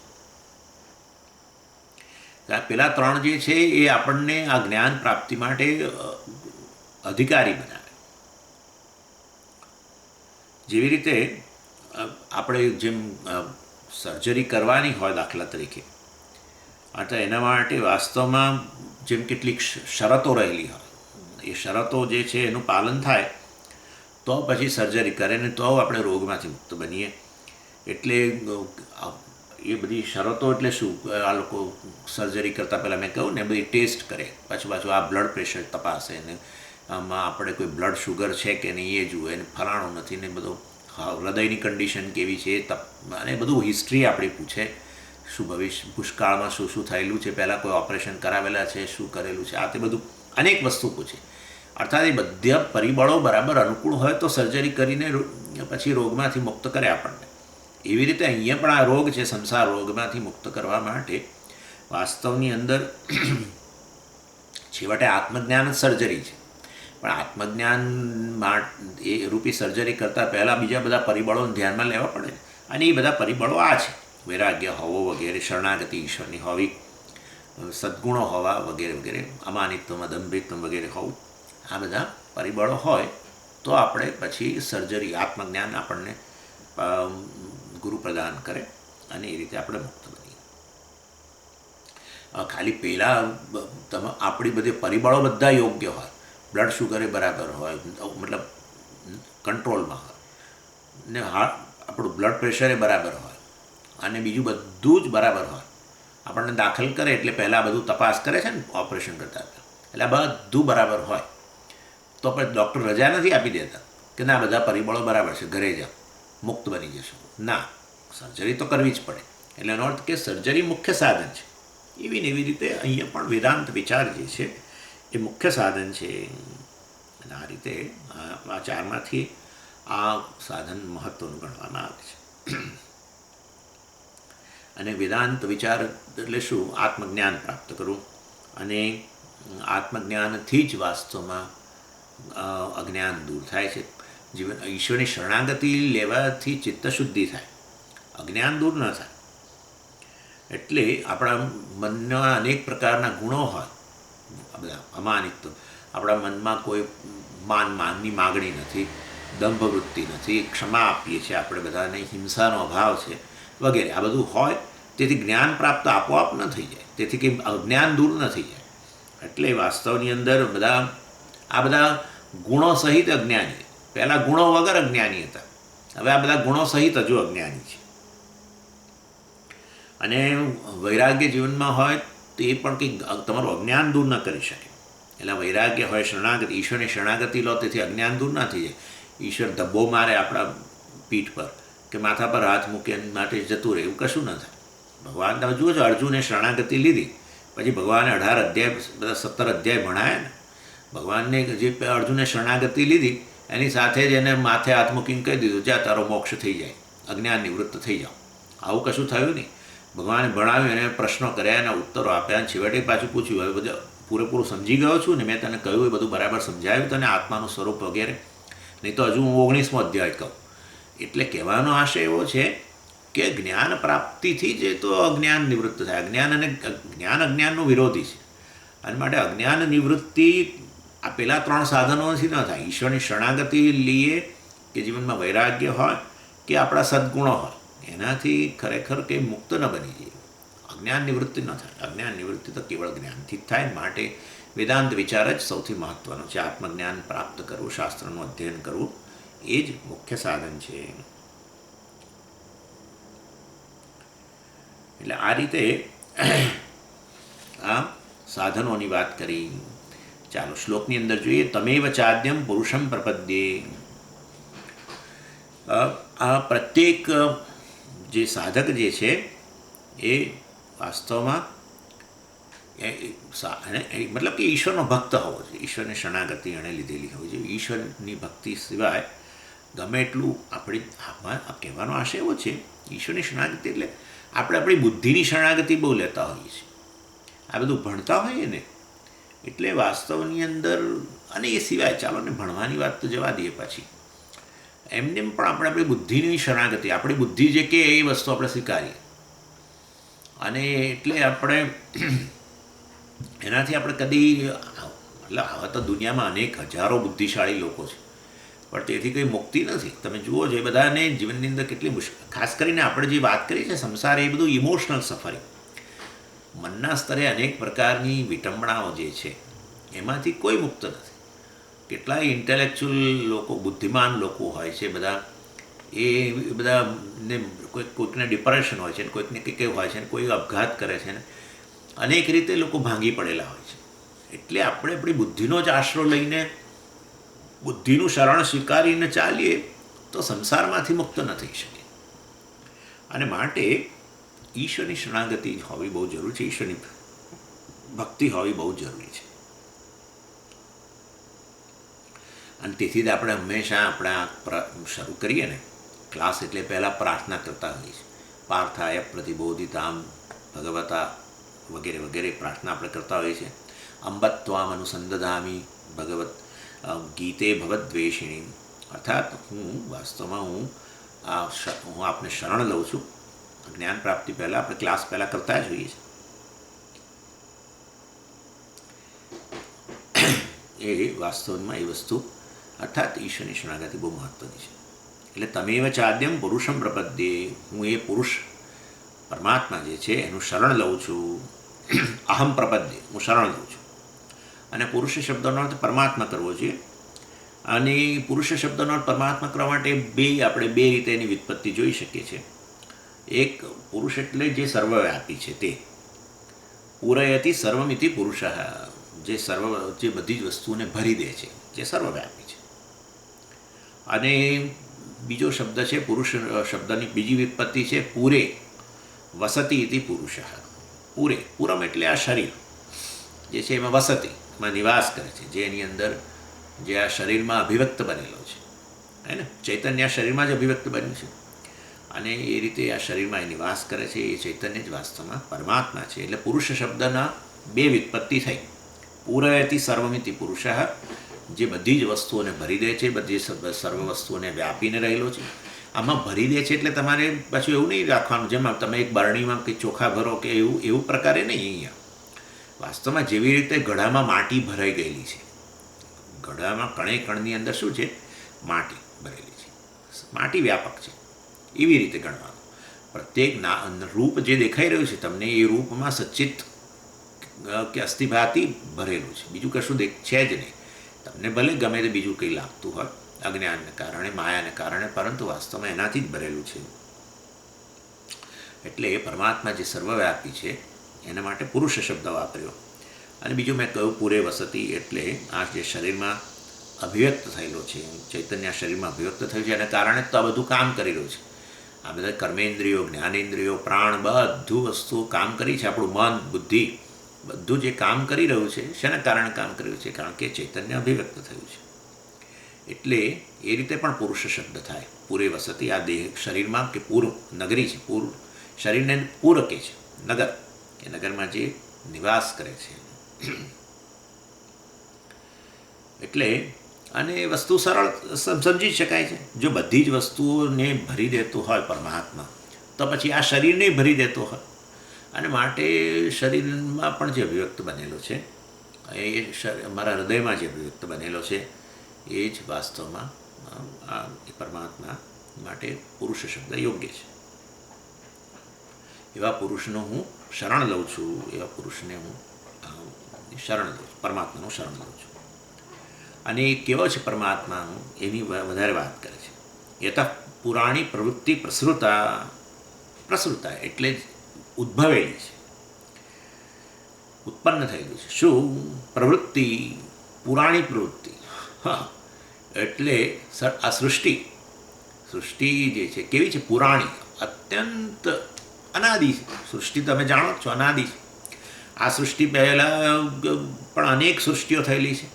પેલા ત્રણ જે છે એ આપણને આ જ્ઞાન પ્રાપ્તિ માટે અધિકારી બનાવે. જેવી રીતે આપણે જેમ સર્જરી કરવાની હોય દાખલા તરીકે, તો એના માટે વાસ્તવમાં જેમ કેટલીક શરતો રહેલી હોય, એ શરતો જે છે એનું પાલન થાય તો પછી સર્જરી કરે ને તો આપણે રોગમાંથી મુક્ત બનીએ. એટલે એ બધી શરતો એટલે શું, આ લોકો સર્જરી કરતાં પહેલાં મેં કહ્યું ને બધી ટેસ્ટ કરે, પાછું આ બ્લડ પ્રેશર તપાસે ને આમાં આપણે કોઈ બ્લડ શુગર છે કે નહીં એ જુએ, ને ફલાણું નથી ને બધું, હૃદયની કન્ડિશન કેવી છે એ અને બધું હિસ્ટ્રી આપણી પૂછે, શું ભૂતકાળમાં શું શું થયેલું છે, પહેલાં કોઈ ઓપરેશન કરાવેલા છે, શું કરેલું છે, આ તે બધું અનેક વસ્તુ પૂછે. અર્થાત એ બધા પરિબળો બરાબર અનુકૂળ હોય તો સર્જરી કરીને પછી રોગમાંથી મુક્ત કરે આપણને. એવી રીતે અહીંયા પણ આ રોગ છે, સંસાર રોગમાંથી મુક્ત કરવા માટે વાસ્તવની અંદર છેવટે આત્મજ્ઞાન જ સર્જરી છે. પણ આત્મજ્ઞાનમાં એ રૂપી સર્જરી કરતાં પહેલાં બીજા બધા પરિબળોને ધ્યાનમાં લેવા પડે, અને એ બધા પરિબળો આ છે: વૈરાગ્ય હોવો વગેરે, શરણાગતિ ઈશ્વરની હોવી, સદ્ગુણો હોવા વગેરે વગેરે, અમાનિત્વ, અદંભિત્વ વગેરે હોવું. આ બધા પરિબળો હોય તો આપણે પછી સર્જરી, આત્મજ્ઞાન આપણને ગુરુ પ્રદાન કરે અને એ રીતે આપણે મુક્ત બનીએ. ખાલી પહેલાં આપણી બધી પરિબળો બધા યોગ્ય હોય, બ્લડ શુગરે બરાબર હોય, મતલબ કંટ્રોલમાં હોય, ને આપણું બ્લડ પ્રેશરે બરાબર હોય, અને બીજું બધું જ બરાબર હોય, આપણને દાખલ કરે એટલે પહેલાં બધું તપાસ કરે છે ને ઓપરેશન કરતાં એટલે બધું બરાબર હોય તો આપણે ડૉક્ટર રજા નથી આપી દેતા કે ના બધા પરિબળો બરાબર છે, ઘરે જાઓ, મુક્ત બની જશો. ના, સર્જરી તો કરવી જ પડે. એટલે એનો અર્થ કે સર્જરી મુખ્ય સાધન છે. એવી ને એવી રીતે અહીંયા પણ વેદાંત વિચાર જે છે એ મુખ્ય સાધન છે. અને આ રીતે આ ચારમાંથી આ સાધન મહત્ત્વનું ગણવામાં આવે છે. અને વેદાંત વિચાર એટલે શું? આત્મજ્ઞાન પ્રાપ્ત કરવું, અને આત્મજ્ઞાનથી જ વાસ્તવમાં અજ્ઞાન દૂર થાય છે. જીવન ઈશ્વરની શરણાગતિ લેવાથી ચિત્તશુદ્ધિ થાય, અજ્ઞાન દૂર ન થાય. એટલે આપણા મનના અનેક પ્રકારના ગુણો હોય, બધા અમાનિત્વ, આપણા મનમાં કોઈ માનની માગણી નથી, દંભવૃત્તિ નથી, ક્ષમા આપીએ છીએ આપણે બધાને, હિંસાનો અભાવ છે વગેરે, આ બધું હોય. તેથી જ્ઞાન પ્રાપ્ત આપોઆપ ન થઈ જાય, તેથી કે અજ્ઞાન દૂર ન થઈ જાય. એટલે વાસ્તવની અંદર આ બધા ગુણો સહિત અજ્ઞાની, પહેલાં ગુણો વગર અજ્ઞાની હતા, હવે આ બધા ગુણો સહિત હજુ અજ્ઞાની છે. અને વૈરાગ્ય જીવનમાં હોય તો એ પણ કંઈક તમારું અજ્ઞાન દૂર ન કરી શકે. એટલે વૈરાગ્ય હોય, શરણાગતિ, ઈશ્વરની શરણાગતિ લો, તેથી અજ્ઞાન દૂર ના થઈ જાય. ઈશ્વર ધબ્બો મારે આપણા પીઠ પર કે માથા પર હાથ મૂકે માટે જતું રહે, એવું કશું ન થાય. ભગવાન તમે જુઓ છો, અર્જુને શરણાગતિ લીધી, પછી ભગવાને 18 અધ્યાય, બધા 17 અધ્યાય ભણાયા ને. ભગવાનને જે અર્જુને શરણાગતિ લીધી એની સાથે જ એને માથે હાથ મૂકીને કહી દીધું, જા તારો મોક્ષ થઈ જાય, અજ્ઞાન નિવૃત્ત થઈ જાઓ. આવું કશું થયું નહીં. ભગવાને ભણાવ્યું, એને પ્રશ્નો કર્યા, એના ઉત્તરો આપ્યા, અને છેવટે પાછું પૂછ્યું, હવે બધું પૂરેપૂરું સમજી ગયો છું ને, મેં તને કહ્યું એ બધું બરાબર સમજાવ્યું તને, આત્માનું સ્વરૂપ વગેરે? નહીં તો હજુ હું 19મો અધ્યાય કહું. એટલે કહેવાનો આશય એવો છે કે જ્ઞાન પ્રાપ્તિથી જ તો અજ્ઞાન નિવૃત્ત થાય. જ્ઞાન અજ્ઞાનનો વિરોધી છે, અને માટે અજ્ઞાન નિવૃત્તિ આ પહેલાં 3 સાધનોથી ન થાય. ઈશ્વરની શરણાગતિ લઈએ, કે જીવનમાં વૈરાગ્ય હોય, કે આપણા સદ્ગુણો હોય, એનાથી ખરેખર કંઈ મુક્ત ન બની જાય, અજ્ઞાન નિવૃત્તિ ન થાય. અજ્ઞાન નિવૃત્તિ તો કેવળ જ્ઞાનથી જ થાય. માટે વેદાંત વિચાર જ સૌથી મહત્ત્વનો છે. આત્મજ્ઞાન પ્રાપ્ત કરવું, શાસ્ત્રનું અધ્યયન કરવું, એ જ મુખ્ય સાધન છે. એટલે આ રીતે આ સાધનોની વાત કરી. ચાલો શ્લોકની અંદર જોઈએ. તમેવ ચાદ્યમ પુરુષમ પ્રપદ્યે. આ પ્રત્યેક જે સાધક જે છે એ વાસ્તવમાં મતલબ કે ઈશ્વરનો ભક્ત હોવો જોઈએ. ઈશ્વરની શરણાગતિ એણે લીધેલી હોવી જોઈએ. ઈશ્વરની ભક્તિ સિવાય ગમે એટલું કહેવાનો આશય એવો છે, ઈશ્વરની શરણાગતિ એટલે આપણે આપણી બુદ્ધિની શરણાગતિ બહુ લેતા હોઈએ છીએ. આ બધું ભણતા હોઈએ ને એટલે વાસ્તવની અંદર, અને એ સિવાય ચાલો ને ભણવાની વાત તો જવા દઈએ પાછી, એમને પણ આપણે આપણી બુદ્ધિની શરણાગતિ, આપણી બુદ્ધિ જે કે એ વસ્તુ આપણે સ્વીકારીએ. અને એટલે આપણે એનાથી આપણે કદી, એટલે હવે તો દુનિયામાં અનેક હજારો બુદ્ધિશાળી લોકો છે, પણ તેથી કંઈ મુક્તિ નથી. તમે જુઓ છો એ બધાને જીવનની અંદર કેટલી મુશ્કેલ, ખાસ કરીને આપણે જે વાત કરી છે સંસાર, એ બધું ઇમોશનલ સફરિંગ, મનના સ્તરે અનેક પ્રકારની વિટંબણાઓ જે છે એમાંથી કોઈ મુક્ત નથી. કેટલાય ઇન્ટેલેક્ચ્યુઅલ લોકો, બુદ્ધિમાન લોકો હોય છે બધા, એ બધાને કોઈકને ડિપ્રેશન હોય છે, કોઈકને કંઈક હોય છે, કોઈ આપઘાત કરે છે, ને અનેક રીતે લોકો ભાંગી પડેલા હોય છે. એટલે આપણે આપણી બુદ્ધિનો જ આશરો લઈને, બુદ્ધિનું શરણ સ્વીકારીને ચાલીએ તો સંસારમાંથી મુક્ત ન થઈ શકીએ. અને માટે ઈશ્વરની શરણાગતિ હોવી બહુ જરૂરી છે, ઈશ્વરની ભક્તિ હોવી બહુ જરૂરી છે. અને તેથી જ આપણે હંમેશા આપણા શરૂ કરીએ ને ક્લાસ એટલે પહેલાં પ્રાર્થના કરતા હોઈએ છીએ. પાર્થાય પ્રતિબોધિતામ ભગવતા વગેરે વગેરે પ્રાર્થના આપણે કરતા હોઈએ છીએ. અંબત્વામ અનુસંદધામી ભગવત ગીતે ભગવદ્વેષિણી, અર્થાત વાસ્તવમાં હું આપને શરણ લઉં છું. જ્ઞાન પ્રાપ્તિ પહેલાં આપણે ક્લાસ પહેલાં કરતા જ હોઈએ છીએ. એ વાસ્તવમાં એ વસ્તુ અર્થાત ઈશ્વરની શરણાગતિ બહુ મહત્ત્વની છે. એટલે તમેવ ચાદ્યમ પુરુષમ પ્રપદ્યે, હું એ પુરુષ પરમાત્મા જે છે એનું શરણ લઉં છું. અહમ પ્રપદ્યે, હું શરણ લઉં છું. અને પુરુષ શબ્દનો અર્થ પરમાત્મા કરવો જોઈએ. અને પુરુષ શબ્દનો અર્થ પરમાત્મા કરવા માટે આપણે બે રીતે એની વ્યુત્પત્તિ જોઈ શકીએ છીએ. એક, પુરુષ એટલે જે સર્વવ્યાપી છે તે, પૂરયતિ સર્વમિતિ પુરુષ, જે બધી જ વસ્તુઓને ભરી દે છે, જે સર્વવ્યાપી છે. અને બીજો શબ્દ છે, પુરુષ શબ્દની બીજી વ્યુત્પત્તિ છે પૂરે, વસતિ ઇતિ પુરુષ. પૂરમ એટલે આ શરીર જે છે એમાં વસતિ, એમાં નિવાસ કરે છે, જે એની અંદર જે આ શરીરમાં અભિવ્યક્ત બનેલો છે, હે ને, ચૈતન્ય શરીરમાં જ અભિવ્યક્ત બન્યું છે. અને એ રીતે આ શરીરમાં એ નિવાસ કરે છે, એ ચૈતન્ય જ વાસ્તવમાં પરમાત્મા છે. એટલે પુરુષ શબ્દના બે વ્યુત્પત્તિ થઈ. પૂરયતિ સર્વમિતિ પુરુષ, જે બધી જ વસ્તુઓને ભરી દે છે, બધી સર્વ વસ્તુઓને વ્યાપીને રહેલો છે. આમાં ભરી દે છે એટલે તમારે પાછું એવું નહીં રાખવાનું જેમ તમે એક બરણીમાં કંઈ ચોખા ભરો કે એવું પ્રકારે નહીં. અહીંયા વાસ્તવમાં જેવી રીતે ઘડામાં માટી ભરાઈ ગયેલી છે, ઘડામાં કણે કણની અંદર શું છે, માટી ભરેલી છે, માટી વ્યાપક છે, એવી રીતે ગણવાનું. પ્રત્યેક રૂપ જે દેખાઈ રહ્યું છે તમને, એ રૂપમાં સચ્ચિત કે અસ્થિભાતી ભરેલું છે, બીજું કશું છે જ નહીં. તમને ભલે ગમે તે બીજું કંઈ લાગતું હોય અજ્ઞાનને કારણે, માયાને કારણે, પરંતુ વાસ્તવમાં એનાથી જ ભરેલું છે. એટલે પરમાત્મા જે સર્વવ્યાપી છે એના માટે પુરુષ શબ્દ વાપર્યો. અને બીજું મેં કહ્યું પૂરે વસતિ, એટલે આ જે શરીરમાં અભિવ્યક્ત થયેલો છે, ચૈતન્ય શરીરમાં અભિવ્યક્ત થયું છે, એના કારણે તો આ બધું કામ કરી રહ્યું છે. આ બધા કર્મેન્દ્રિયો, જ્ઞાનેન્દ્રિયો, પ્રાણ, બધું વસ્તુઓ કામ કરી છે. આપણું મન, બુદ્ધિ, બધું જે કામ કરી રહ્યું છે શેના કારણે કામ કર્યું છે? કારણ કે ચૈતન્ય અભિવ્યક્ત થયું છે. એટલે એ રીતે પણ પુરુષ શબ્દ થાય. પૂરે વસતિ, આ દેહ શરીરમાં કે પૂર નગરી છે, પૂર શરીરને પૂર કે છે, નગર, એ નગરમાં જે નિવાસ કરે છે. એટલે અને એ વસ્તુ સરળ સમજી શકાય છે. જો બધી જ વસ્તુઓને ભરી દેતો હોય પરમાત્મા, તો પછી આ શરીરને ભરી દેતો હોય. અને માટે શરીરમાં પણ જે અભિવ્યક્ત બનેલો છે, એ મારા હૃદયમાં જે અભિવ્યક્ત બનેલો છે, એ જ વાસ્તવમાં આ પરમાત્મા માટે પુરુષ શબ્દ યોગ્ય છે. એવા પુરુષનો હું શરણ લઉં છું, એવા પુરુષને હું શરણ લઉં છું, પરમાત્માનું શરણ લઉં છું. અને એ કેવો છે પરમાત્માનું, એની વધારે વાત કરે છે. યતઃ પુરાણી પ્રવૃત્તિ પ્રસૃતા, એટલે ઉદ્ભવેલી છે, ઉત્પન્ન થયેલું છે. શું? પ્રવૃત્તિ, પુરાણી પ્રવૃત્તિ. હા, એટલે આ સૃષ્ટિ જે છે કેવી છે? પુરાણી, અત્યંત અનાદિ સૃષ્ટિ. તમે જાણો છો અનાદિ. આ સૃષ્ટિ પહેલાં પણ અનેક સૃષ્ટિઓ થયેલી છે.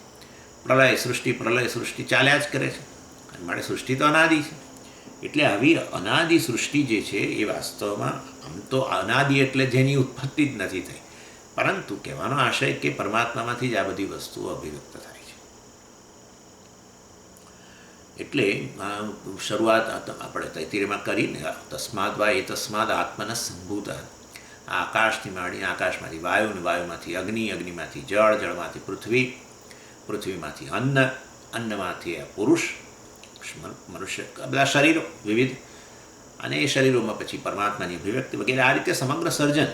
પ્રલય સૃષ્ટિ ચાલ્યા જ કરે છે. માટે સૃષ્ટિ તો અનાદિ છે. એટલે આવી અનાદિ સૃષ્ટિ જે છે એ વાસ્તવમાં આમ તો અનાદિ એટલે જેની ઉત્પત્તિ જ નથી થઈ, પરંતુ કહેવાનો આશય કે પરમાત્મામાંથી જ આ બધી વસ્તુઓ અભિવ્યક્ત થાય છે. એટલે શરૂઆત આપણે તૈત્તિરીયમાં કરીને તસ્માદ વા એ તસ્માદ આત્મન સંભૂત, આકાશથી માંડીને આકાશમાંથી વાયુ, ને વાયુમાંથી અગ્નિ, અગ્નિમાંથી જળ, જળમાંથી પૃથ્વી, પૃથ્વીમાંથી અન્ન, અન્નમાંથી પુરુષ, મનુષ્ય, બધા શરીરો વિવિધ, અને એ શરીરોમાં પછી પરમાત્માની અભિવ્યક્તિ વગેરે. આ રીતે સમગ્ર સર્જન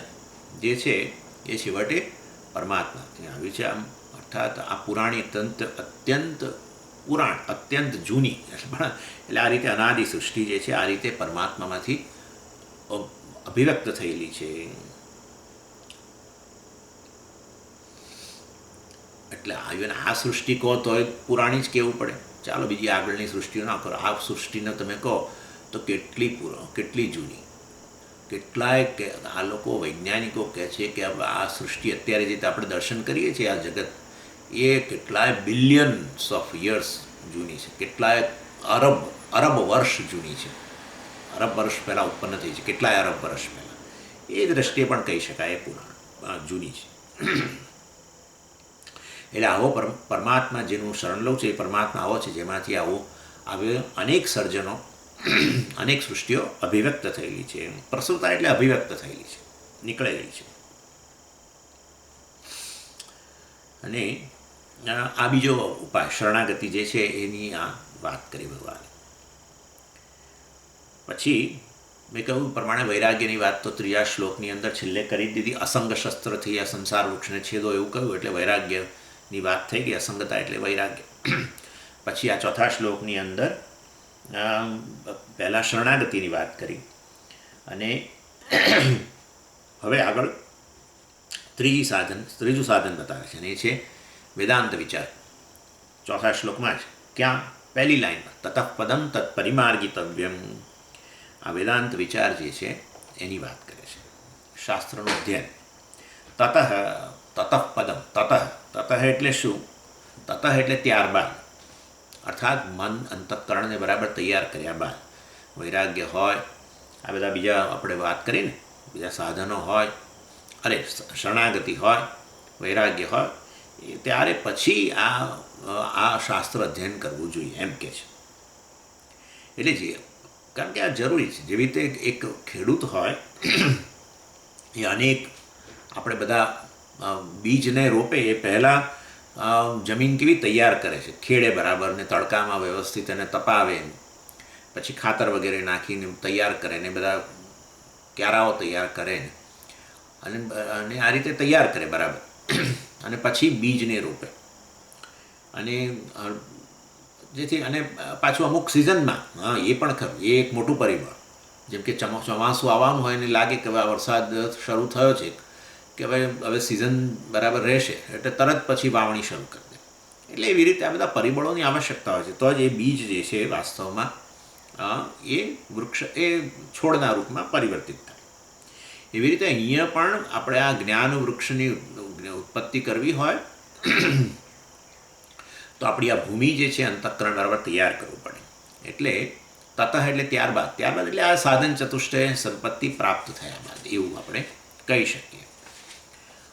જે છે એ છેવટે પરમાત્માથી આવ્યું છે. આમ અર્થાત આ પુરાણી અત્યંત પુરાણ, અત્યંત જૂની, એટલે આ રીતે અનાદિ સૃષ્ટિ જે છે આ રીતે પરમાત્મામાંથી અભિવ્યક્ત થયેલી છે. એટલે આ સૃષ્ટિ કહો તો પુરાણી જ કહેવું પડે. ચાલો બીજી આગળની સૃષ્ટિઓ ના કરો, આ સૃષ્ટિને તમે કહો તો કેટલી જૂની. કેટલાય કે આ લોકો વૈજ્ઞાનિકો કહે છે કે આ સૃષ્ટિ અત્યારે જે આપણે દર્શન કરીએ છીએ આ જગત, એ કેટલાય બિલિયન્સ ઓફ યર્સ જૂની છે, કેટલાય અરબ વર્ષ જૂની છે. અરબ વર્ષ પહેલાં ઉત્પન્ન થઈ છે, કેટલાય અરબ વર્ષ પહેલાં. એ દ્રષ્ટિએ પણ કહી શકાય જૂની છે. એટલે આવો પરમાત્મા જેનું શરણ લઉં છે એ પરમાત્મા આવો છે જેમાંથી આવે અનેક સર્જનો, અનેક સૃષ્ટિઓ અભિવ્યક્ત થયેલી છે. પ્રસુતા એટલે અભિવ્યક્ત થયેલી છે, નીકળેલી છે. અને આ બીજો ઉપાય શરણાગતિ જે છે એની આ વાત કરી ભગવાને. પછી મેં કહ્યું પ્રમાણે વૈરાગ્યની વાત તો ત્રીજા શ્લોકની અંદર છેલ્લે કરી દીધી. અસંગ શસ્ત્રથી આ સંસાર વૃક્ષને છેદો એવું કહ્યું એટલે વૈરાગ્યની વાત થઈ ગઈ. અસંગતા એટલે વૈરાગ્ય. પછી આ ચોથા શ્લોકની અંદર પહેલાં શરણાગતિની વાત કરી, અને હવે આગળ ત્રીજું સાધન બતાવે છે, અને એ છે વેદાંત વિચાર. ચોથા શ્લોકમાં જ ક્યાં? પહેલી લાઈનમાં તતઃ પદમ તત્પરિમાર્ગિતવ્યમ. આ વેદાંત વિચાર જે છે એની વાત કરે છે, શાસ્ત્રનું અધ્યયન. તતઃ પદમ, તતઃ એટલે શું? તતઃ એટલે ત્યારબાદ, અર્થાત મન અંતઃકરણને બરાબર તૈયાર કર્યા બાદ, વૈરાગ્ય હોય, આ બધા બીજા આપણે વાત કરીને બીજા સાધનો હોય, શરણાગતિ હોય, વૈરાગ્ય હોય, ત્યારે પછી આ શાસ્ત્ર અધ્યયન કરવું જોઈએ એમ કે છે. એટલે કારણ કે આ જરૂરી છે. જેવી રીતે એક ખેડૂત હોય એ અનેક આપણે બધા બીજને રોપે એ પહેલાં જમીન કેવી તૈયાર કરે છે, ખેડે બરાબર, ને તડકામાં વ્યવસ્થિત એને તપાવે, પછી ખાતર વગેરે નાખીને તૈયાર કરે, ને બધા ક્યારાઓ તૈયાર કરે, અને આ રીતે તૈયાર કરે બરાબર, અને પછી બીજને રોપે. અને જેથી અને પાછું અમુક સિઝનમાં, એ પણ ખરું, એ એક મોટું પરિબળ. જેમ કે ચોમાસું આવવાનું હોય ને લાગે કે હવે વરસાદ શરૂ થયો છે, કે હવે સિઝન બરાબર રહેશે, એટલે તરત પછી વાવણી શરૂ કરી દે. એટલે એવી રીતે આ બધા પરિબળોની આવશ્યકતા હોય છે, તો જ એ બીજ જે છે વાસ્તવમાં એ વૃક્ષ, એ છોડના રૂપમાં પરિવર્તિત થાય. એવી રીતે અહીંયા પણ આપણે આ જ્ઞાન વૃક્ષની ઉત્પત્તિ કરવી હોય તો આપણી આ ભૂમિ જે છે અંતઃકરણ બરાબર તૈયાર કરવું પડે. એટલે તતઃ એટલે ત્યારબાદ એટલે આ સાધન ચતુષ્ટય સંપત્તિ પ્રાપ્ત થયા બાદ એવું આપણે કહી શકીએ.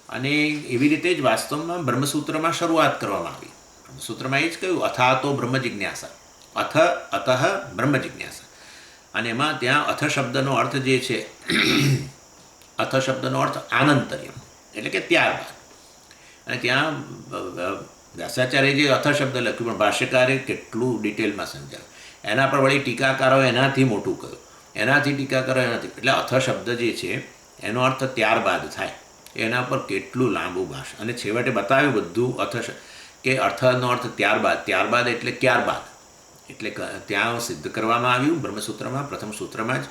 અને એવી રીતે જ વાસ્તવમાં બ્રહ્મસૂત્રમાં શરૂઆત કરવામાં આવી. બ્રહ્મસૂત્રમાં એ જ કહ્યું અથાતો બ્રહ્મ જિજ્ઞાસા, અતઃ બ્રહ્મ જિજ્ઞાસા. અને એમાં ત્યાં અથ શબ્દનો અર્થ જે છે, અથ શબ્દનો અર્થ આનંતર્યમ એટલે કે ત્યારબાદ. અને ત્યાં વ્યાસાચાર્ય જે અથ શબ્દ લખ્યું, પણ ભાષ્યકારે કેટલું ડિટેલમાં સમજાવ્યું. એના પર વળી ટીકાકારો એનાથી મોટું કહ્યું, એનાથી ટીકાકારો એનાથી. એટલે અથ શબ્દ જે છે એનો અર્થ ત્યારબાદ થાય, એના પર કેટલું લાંબુ ભાષા, અને છેવટે બતાવ્યું બધું કે અર્થનો અર્થ ત્યારબાદ એટલે ક્યારબાદ. એટલે ત્યાં સિદ્ધ કરવામાં આવ્યું બ્રહ્મસૂત્રમાં, પ્રથમ સૂત્રમાં જ,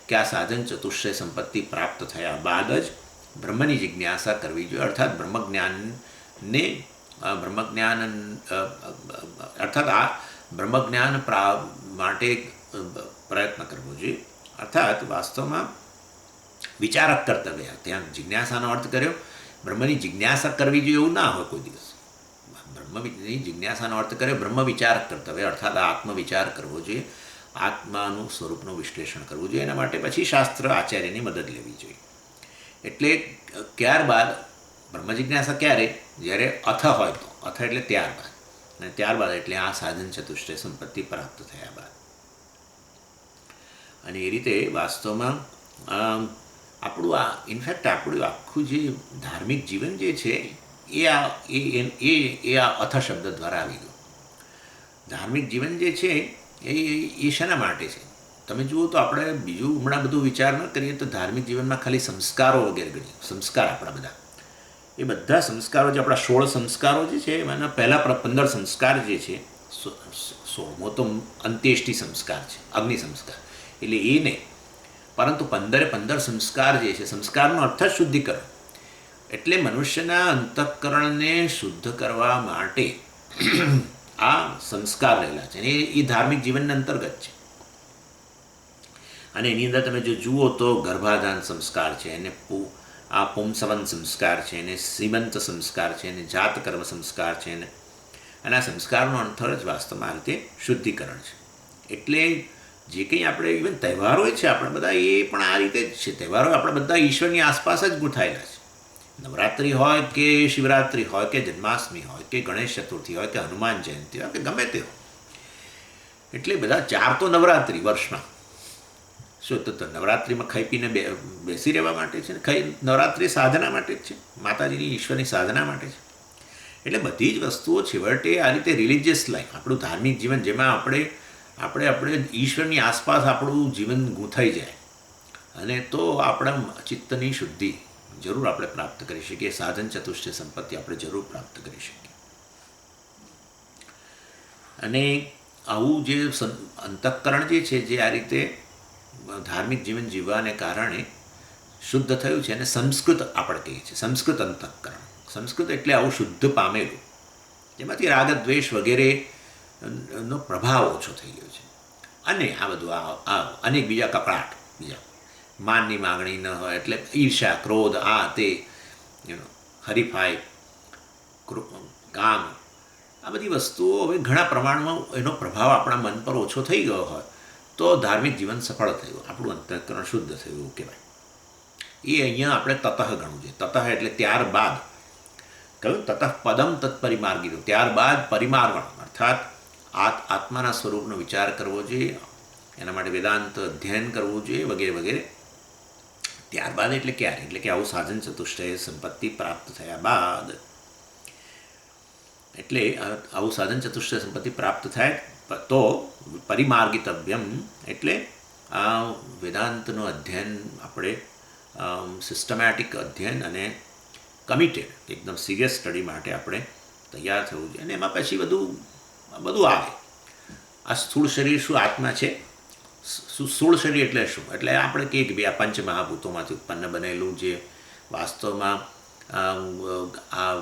કે આ સાધન ચતુષ્ટય સંપત્તિ પ્રાપ્ત થયા બાદ જ બ્રહ્મની જિજ્ઞાસા કરવી જોઈએ, અર્થાત બ્રહ્મજ્ઞાન માટે પ્રયત્ન કરવો જોઈએ. અર્થાત વાસ્તવમાં વિચારક કર્તવ્ય. ત્યાં જિજ્ઞાસાનો અર્થ કર્યો બ્રહ્મની જિજ્ઞાસા કરવી જોઈએ એવું ના હોય કોઈ દિવસ. બ્રહ્મની જિજ્ઞાસાનો અર્થ કર્યો બ્રહ્મ વિચારક કર્તવ્ય, અર્થાત આત્મવિચાર કરવો જોઈએ, આત્માનું સ્વરૂપનું વિશ્લેષણ કરવું જોઈએ. એના માટે પછી શાસ્ત્ર આચાર્યની મદદ લેવી જોઈએ. એટલે ત્યારબાદ બ્રહ્મ જિજ્ઞાસા ક્યારે? જ્યારે અથ હોય તો. અથ એટલે ત્યારબાદ, અને ત્યારબાદ એટલે આ સાધન ચતુષ્ટય સંપત્તિ પ્રાપ્ત થયા બાદ. અને એ રીતે વાસ્તવમાં આપણું ઇનફેક્ટ આપણું આખું જે ધાર્મિક જીવન જે છે એ આ અથ શબ્દ દ્વારા આવી ગયું. ધાર્મિક જીવન જે છે એ શાના માટે છે? તમે જુઓ તો આપણે બીજું હમણાં બધું વિચાર ન કરીએ તો ધાર્મિક જીવનમાં ખાલી સંસ્કારો વગેરે ગણીએ. સંસ્કાર આપણા બધા, એ બધા સંસ્કારો જે આપણા 16 સંસ્કારો જે છે એમાંના પહેલાં 15 સંસ્કાર જે છે, 16મો તો અંત્યેષ્ટિ સંસ્કાર છે, અગ્નિ સંસ્કાર, એટલે એ નહીં, પરંતુ 15 સંસ્કાર જે છે, સંસ્કારનો અર્થ જ શુદ્ધિકરણ. એટલે મનુષ્યના અંતઃકરણને શુદ્ધ કરવા માટે આ સંસ્કાર રહેલા છે, અને એ ધાર્મિક જીવનના અંતર્ગત છે. અને એની અંદર તમે જો જુઓ તો ગર્ભાધાન સંસ્કાર છે, એને આ પુંસવન સંસ્કાર છે, એને સીમંત સંસ્કાર છે, એને જાતકર્મ સંસ્કાર છે, અને આ સંસ્કારનો અંતર જ વાસ્તવમાં આ રીતે શુદ્ધિકરણ છે. એટલે જે કંઈ આપણે ઇવન તહેવારો છે આપણે બધા, એ પણ આ રીતે જ છે. તહેવારો આપણે બધા ઈશ્વરની આસપાસ જ ગૂંથાયેલા છે. નવરાત્રિ હોય કે શિવરાત્રિ હોય કે જન્માષ્ટમી હોય કે ગણેશ ચતુર્થી હોય કે હનુમાન જયંતિ હોય કે ગમે તે હોય, એટલે બધા 4 તો નવરાત્રિ વર્ષમાં. શું તો નવરાત્રિમાં ખાઈ પીને બેસી રહેવા માટે છે ને? નવરાત્રિ સાધના માટે જ છે, માતાજીની ઈશ્વરની સાધના માટે છે. એટલે બધી જ વસ્તુઓ છેવટે આ રીતે રિલિજિયસ લાઈફ, આપણું ધાર્મિક જીવન, જેમાં આપણે ઈશ્વરની આસપાસ આપણું જીવન ગૂંથાઈ જાય, અને તો આપણા ચિત્તની શુદ્ધિ જરૂર આપણે પ્રાપ્ત કરી શકીએ. સાધન ચતુષ્ટય સંપત્તિ આપણે જરૂર પ્રાપ્ત કરી શકીએ. અને આવું જે અંતઃકરણ જે છે, જે આ રીતે ધાર્મિક જીવન જીવવાને કારણે શુદ્ધ થયું છે, અને સંસ્કૃત આપણે કહીએ છીએ, સંસ્કૃત અંતઃકરણ. સંસ્કૃત એટલે આવું શુદ્ધ પામેલું, જેમાંથી રાગ દ્વેષ વગેરે નો પ્રભાવ ઓછો થઈ ગયો છે. અને આ બધું અનેક બીજા કકળાટ, બીજા માનની માગણી ન હોય, એટલે ઈર્ષા, ક્રોધ, આ તે, હરીફાઈ, કામ, આ બધી વસ્તુઓ હવે ઘણા પ્રમાણમાં એનો પ્રભાવ આપણા મન પર ઓછો થઈ ગયો હોય તો ધાર્મિક જીવન સફળ થયું, આપણું અંતઃકરણ શુદ્ધ થયું એવું કહેવાય. એ અહીંયા આપણે તતઃ ગણવું જોઈએ. તતઃ એટલે ત્યારબાદ કહ્યું, તતઃ પદમ તત્પરિમાર્ગીનું, ત્યારબાદ પરિમાર્ગણ, અર્થાત આત્માના સ્વરૂપનો વિચાર કરવો જોઈએ, એના માટે વેદાંત અધ્યયન કરવું જોઈએ વગેરે વગેરે. ત્યારબાદ એટલે ક્યારે? એટલે કે આવું સાધન ચતુષ્ટય સંપત્તિ પ્રાપ્ત થયા બાદ. એટલે આવું સાધન ચતુષ્ટય સંપત્તિ પ્રાપ્ત થાય તો પરિમાર્ગિતવ્યમ, એટલે આ વેદાંતનું અધ્યયન આપણે સિસ્ટમેટિક અધ્યયન અને કમિટેડ, એકદમ સિરિયસ સ્ટડી માટે આપણે તૈયાર થવું જોઈએ. અને એમાં પછી બધું આવે. આ સ્થૂળ શરીર શું આત્મા છે? સ્થૂળ શરીર એટલે શું? એટલે આપણે કહીએ કે ભાઈ આ પંચમહાભૂતોમાંથી ઉત્પન્ન બનેલું જે વાસ્તવમાં આ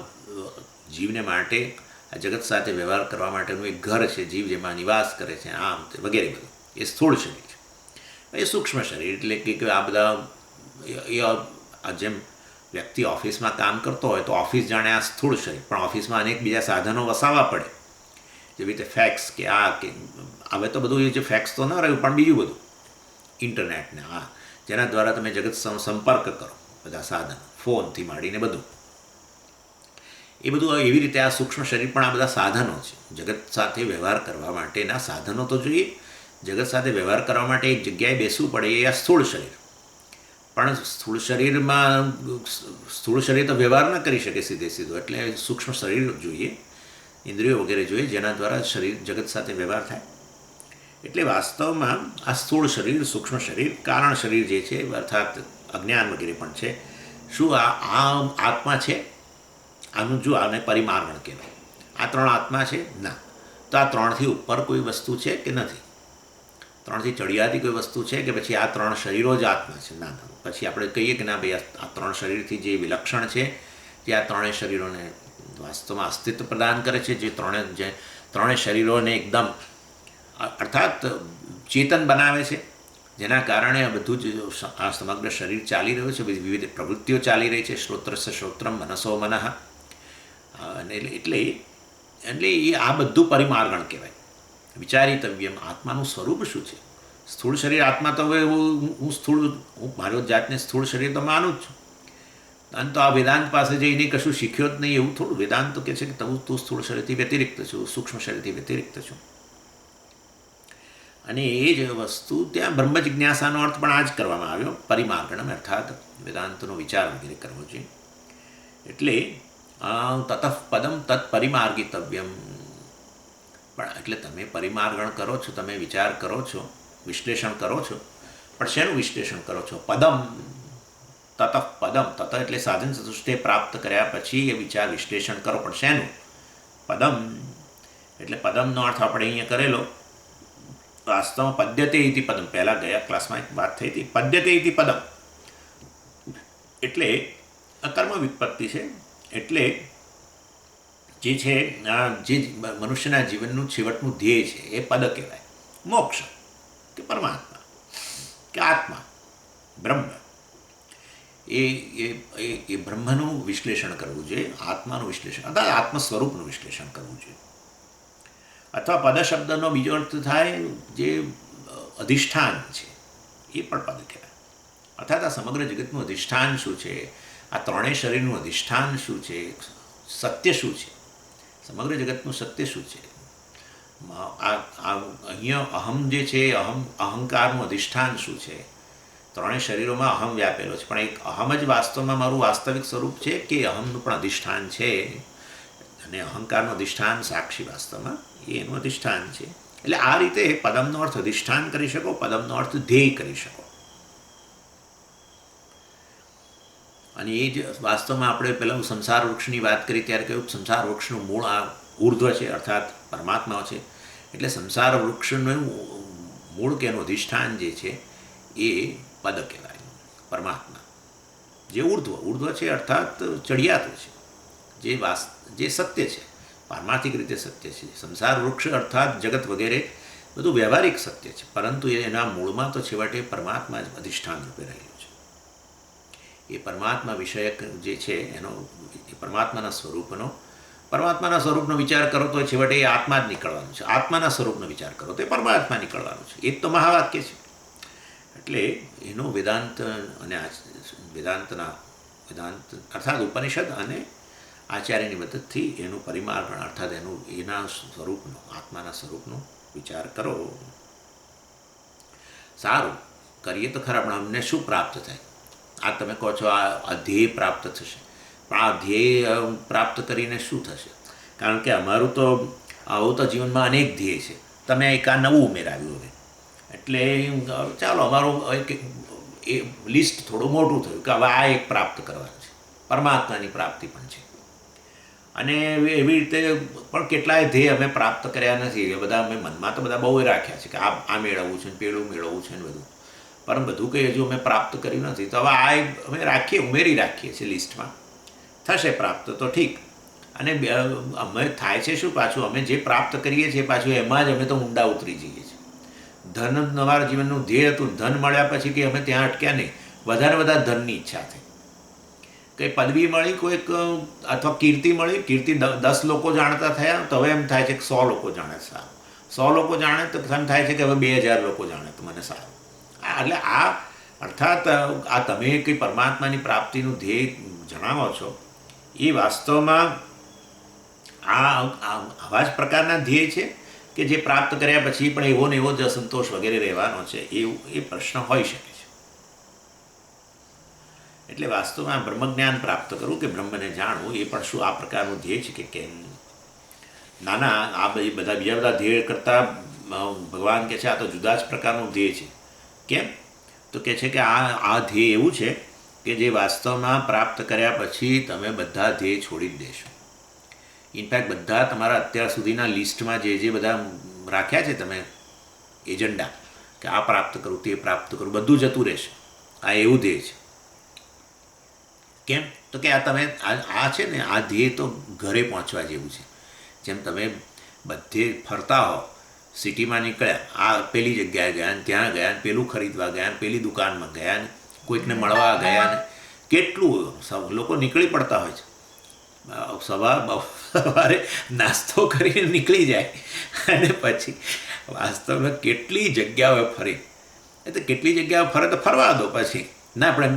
જીવને માટે, આ જગત સાથે વ્યવહાર કરવા માટેનું એક ઘર છે, જીવ જેમાં નિવાસ કરે છે, આમ તે વગેરે બધું, એ સ્થૂળ શરીર છે. એ સૂક્ષ્મ શરીર એટલે કે આ બધા, જેમ વ્યક્તિ ઓફિસમાં કામ કરતો હોય તો ઓફિસ જાણે આ સ્થૂળ શરીર, પણ ઓફિસમાં અનેક બીજા સાધનો વસાવવા પડે, જેવી રીતે ફેક્સ કે હવે તો બધું એ જે ફેક્સ તો ન રહ્યું, પણ બીજું બધું ઇન્ટરનેટને જેના દ્વારા તમે જગત સંપર્ક કરો, બધા સાધનો, ફોનથી માંડીને બધું, એ બધું એવી રીતે આ સૂક્ષ્મ શરીર પણ આ બધા સાધનો છે. જગત સાથે વ્યવહાર કરવા માટેના સાધનો તો જોઈએ. જગત સાથે વ્યવહાર કરવા માટે એક જગ્યાએ બેસવું પડે, એ આ સ્થૂળ શરીર. પણ સ્થૂળ શરીર તો વ્યવહાર ન કરી શકે સીધું, એટલે સૂક્ષ્મ શરીર જોઈએ, ઇન્દ્રિયો વગેરે જોઈએ, જેના દ્વારા શરીર જગત સાથે વ્યવહાર થાય. એટલે વાસ્તવમાં આ સ્થૂળ શરીર, સૂક્ષ્મ શરીર, કારણ શરીર જે છે, અર્થાત અજ્ઞાન વગેરે પણ છે, શું આ આત્મા છે? આનું જો આને પરિમાર્ગણ કહેવાય. આ 3 આત્મા છે? ના. તો આ 3થી ઉપર કોઈ વસ્તુ છે કે નથી? ત્રણથી ચડિયાતી કોઈ વસ્તુ છે કે પછી આ ત્રણ શરીરો જ આત્મા છે? ના ના, પછી આપણે કહીએ કે ના ભાઈ આ ત્રણ શરીરથી જે વિલક્ષણ છે, જે આ ત્રણેય શરીરોને વાસ્તવમાં અસ્તિત્વ પ્રદાન કરે છે, જે ત્રણેય શરીરોને એકદમ અર્થાત ચેતન બનાવે છે, જેના કારણે આ બધું જ આ સમગ્ર શરીર ચાલી રહ્યું છે, બધી વિવિધ પ્રવૃત્તિઓ ચાલી રહી છે. શ્રોત્રસ્ય શ્રોત્રમ મનસો મનઃ. અને એટલે એ આ બધું પરિમાર્ગણ કહેવાય. વિચારિતવ્યમ, આત્માનું સ્વરૂપ શું છે? સ્થૂળ શરીર આત્મા તો હવે હું મારી જાતને સ્થૂળ શરીર તો માનું જ છું. અને તો આ વેદાંત પાસે જઈને કશું શીખ્યો જ નહીં એવું થોડું. વેદાંત તો કહે છે કે તું સ્થૂળ શરીરથી વ્યતિરિક્ત છું, સૂક્ષ્મ શરીરથી વ્યતિરિક્ત છું. અને એ જ વસ્તુ ત્યાં બ્રહ્મ જિજ્ઞાસાનો અર્થ પણ આ જ કરવામાં આવ્યો, પરિમાર્ગણમ, અર્થાત વેદાંતનો વિચાર વગેરે કરવો જોઈએ. એટલે તતઃ પદમ તત્ પરિમાર્ગિતવ્યમ. પણ એટલે તમે પરિમાર્ગણ કરો છો, તમે વિચાર કરો છો, વિશ્લેષણ કરો છો, પણ શેનું વિશ્લેષણ કરો છો? પદમ, તતઃ પદમ, તત એટલે સાધન ચતુષ્ટય પ્રાપ્ત કર્યા પછી એ વિચાર વિશ્લેષણ કરો, પણ શેનું? પદમ. એટલે પદમનો અર્થ આપણે અહીંયા કરેલો વાસ્તવમાં પદ્યતે ઇતિ પદમ. પહેલાં ગયા ક્લાસમાં એક વાત થઈ હતી, પદ્યતે ઇતિ પદમ એટલે અકર્મ વિપત્તિ છે. એટલે જે છે જે મનુષ્યના જીવનનું છેવટનું ધ્યેય છે એ પદ કહેવાય. મોક્ષ કે પરમાત્મા કે આત્મા, બ્રહ્મ. એ બ્રહ્મનું વિશ્લેષણ કરવું જોઈએ, આત્માનું વિશ્લેષણ અથવા આત્મ સ્વરૂપનું વિશ્લેષણ કરવું જોઈએ. અથવા પદ શબ્દનો બીજો અર્થ થાય જે અધિષ્ઠાન છે, એ પણ પદ કહેવાય. અર્થાત આ સમગ્ર જગતનું અધિષ્ઠાન શું છે, આ ત્રણેય શરીરનું અધિષ્ઠાન શું છે, સત્ય શું છે, સમગ્ર જગતનું સત્ય શું છે. અહીંયા અહમ જે છે, અહંકારનું અધિષ્ઠાન શું છે. ત્રણેય શરીરોમાં અહમ વ્યાપેલો છે, પણ એક અહમ જ વાસ્તવમાં મારું વાસ્તવિક સ્વરૂપ છે કે અહમનું પણ અધિષ્ઠાન છે. અને અહંકારનું અધિષ્ઠાન સાક્ષી વાસ્તવમાં એનું અધિષ્ઠાન છે. એટલે આ રીતે પદમનો અર્થ અધિષ્ઠાન કરી શકો, પદમનો અર્થ ધ્યેય કરી શકો. અને એ જ વાસ્તવમાં આપણે પહેલાં સંસાર વૃક્ષની વાત કરી ત્યારે કહ્યું સંસાર વૃક્ષનું મૂળ આ ઉર્ધ્વ છે, અર્થાત પરમાત્મા છે. એટલે સંસાર વૃક્ષનું મૂળ કે એનું અધિષ્ઠાન જે છે એ પદ કહેવાય, પરમાત્મા. જે ઉર્ધ્વ છે અર્થાત ચડિયાતું છે, જે સત્ય છે, પારમાર્થિક રીતે સત્ય છે. સંસાર વૃક્ષ અર્થાત જગત વગેરે બધું વ્યવહારિક સત્ય છે, પરંતુ એના મૂળમાં તો છેવટે પરમાત્મા જ અધિષ્ઠાન રૂપે રહેલું છે. એ પરમાત્મા વિષયક જે છે એનો એ પરમાત્માના સ્વરૂપનો વિચાર કરો તો છેવટે એ આત્મા જ નીકળવાનું છે. આત્માના સ્વરૂપનો વિચાર કરો તો એ પરમાત્મા નીકળવાનું છે. એ જ તો મહાવાક્ય છે. એટલે એનો વેદાંત અને વેદાંત અર્થાત ઉપનિષદ અને આચાર્યની મદદથી એનું પરિમાર્ગણ અર્થાત એના સ્વરૂપનો, આત્માના સ્વરૂપનો વિચાર કરો. સારું, કરીએ તો ખરા, પણ અમને શું પ્રાપ્ત થાય? આ તમે કહો છો આ ધ્યેય પ્રાપ્ત થશે, પણ આ ધ્યેય પ્રાપ્ત કરીને શું થશે? કારણ કે અમારું તો આવું તો જીવનમાં અનેક ધ્યેય છે. તમે એક આ નવું ઉમેરાવ્યું હવે, એટલે ચાલો અમારું એ લિસ્ટ થોડું મોટું થયું કે હવે આ એક પ્રાપ્ત કરવાનું છે, પરમાત્માની પ્રાપ્તિ પણ છે. અને એવી રીતે પણ કેટલાય ધ્યેય અમે પ્રાપ્ત કર્યા નથી. એ બધા અમે મનમાં તો બધા બહુ રાખ્યા છે કે આ મેળવવું છે ને પેલું મેળવવું છે ને બધું, પણ બધું કંઈ હજુ અમે પ્રાપ્ત કર્યું નથી. તો હવે આ અમે ઉમેરી રાખીએ છીએ લિસ્ટમાં. થશે પ્રાપ્ત તો ઠીક. અને અમે થાય છે શું, પાછું અમે જે પ્રાપ્ત કરીએ છીએ પાછું એમાં જ અમે તો ઊંડા ઉતરી જઈએ છીએ. ધન અમારા જીવનનું ધ્યેય હતું, ધન મળ્યા પછી કે અમે ત્યાં અટક્યા નહીં, વધારે ધનની ઈચ્છા થઈ. કંઈ પદવી મળી કોઈક અથવા કીર્તિ મળી, કીર્તિ 10 લોકો જાણતા થયા તો હવે એમ થાય છે કે 100 લોકો જાણે સારું, 100 લોકો જાણે તો એમ થાય છે કે હવે 2000 લોકો જાણે તો મને સારું. એટલે અર્થાત આ તમે કંઈ પરમાત્માની પ્રાપ્તિનું ધ્યેય જણાવો છો એ વાસ્તવમાં આવા જ પ્રકારના ધ્યેય છે કે જે પ્રાપ્ત કર્યા પછી પણ એવો ને એવો જ અસંતોષ વગેરે રહેવાનો છે, એ પ્રશ્ન હોઈ શકે છે. એટલે વાસ્તવમાં બ્રહ્મજ્ઞાન પ્રાપ્ત કરવું કે બ્રહ્મને જાણવું એ પણ શું આ પ્રકારનું ધ્યેય છે કે કેમ? નાના આ બીજા બધા ધ્યેય કરતાં ભગવાન કહે છે આ તો જુદા જ પ્રકારનું ધ્યેય છે. કેમ? તો કહે છે કે આ ધ્યેય એવું છે કે જે વાસ્તવમાં પ્રાપ્ત કર્યા પછી તમે બધા ધ્યેય છોડી જ દેશો. ઇનફેક્ટ બધા તમારા અત્યાર સુધીના લિસ્ટમાં જે બધા રાખ્યા છે તમે એજન્ડા, કે આ પ્રાપ્ત કરું, તે પ્રાપ્ત કરું, બધું જતું રહેશે. આ એવું ધ્યેય છે. કેમ? તો કે આ તમે આ છે ને, આ ધ્યેય તો ઘરે પહોંચવા જેવું છે. જેમ તમે બધે ફરતા હો, સિટીમાં નીકળ્યા, આ પેલી જગ્યાએ ગયા ને ત્યાં ગયા ને પેલું ખરીદવા ગયા ને પેલી દુકાનમાં ગયા ને કોઈકને મળવા ગયા ને કેટલું લોકો નીકળી પડતા હોય છે. સવારે નાસ્તો કરીને નીકળી જાય અને પછી વાસ્તવમાં કેટલી જગ્યાઓએ ફરી. એ તો કેટલી જગ્યાઓ ફરે તો ફરવા દો પછી ના, આપણે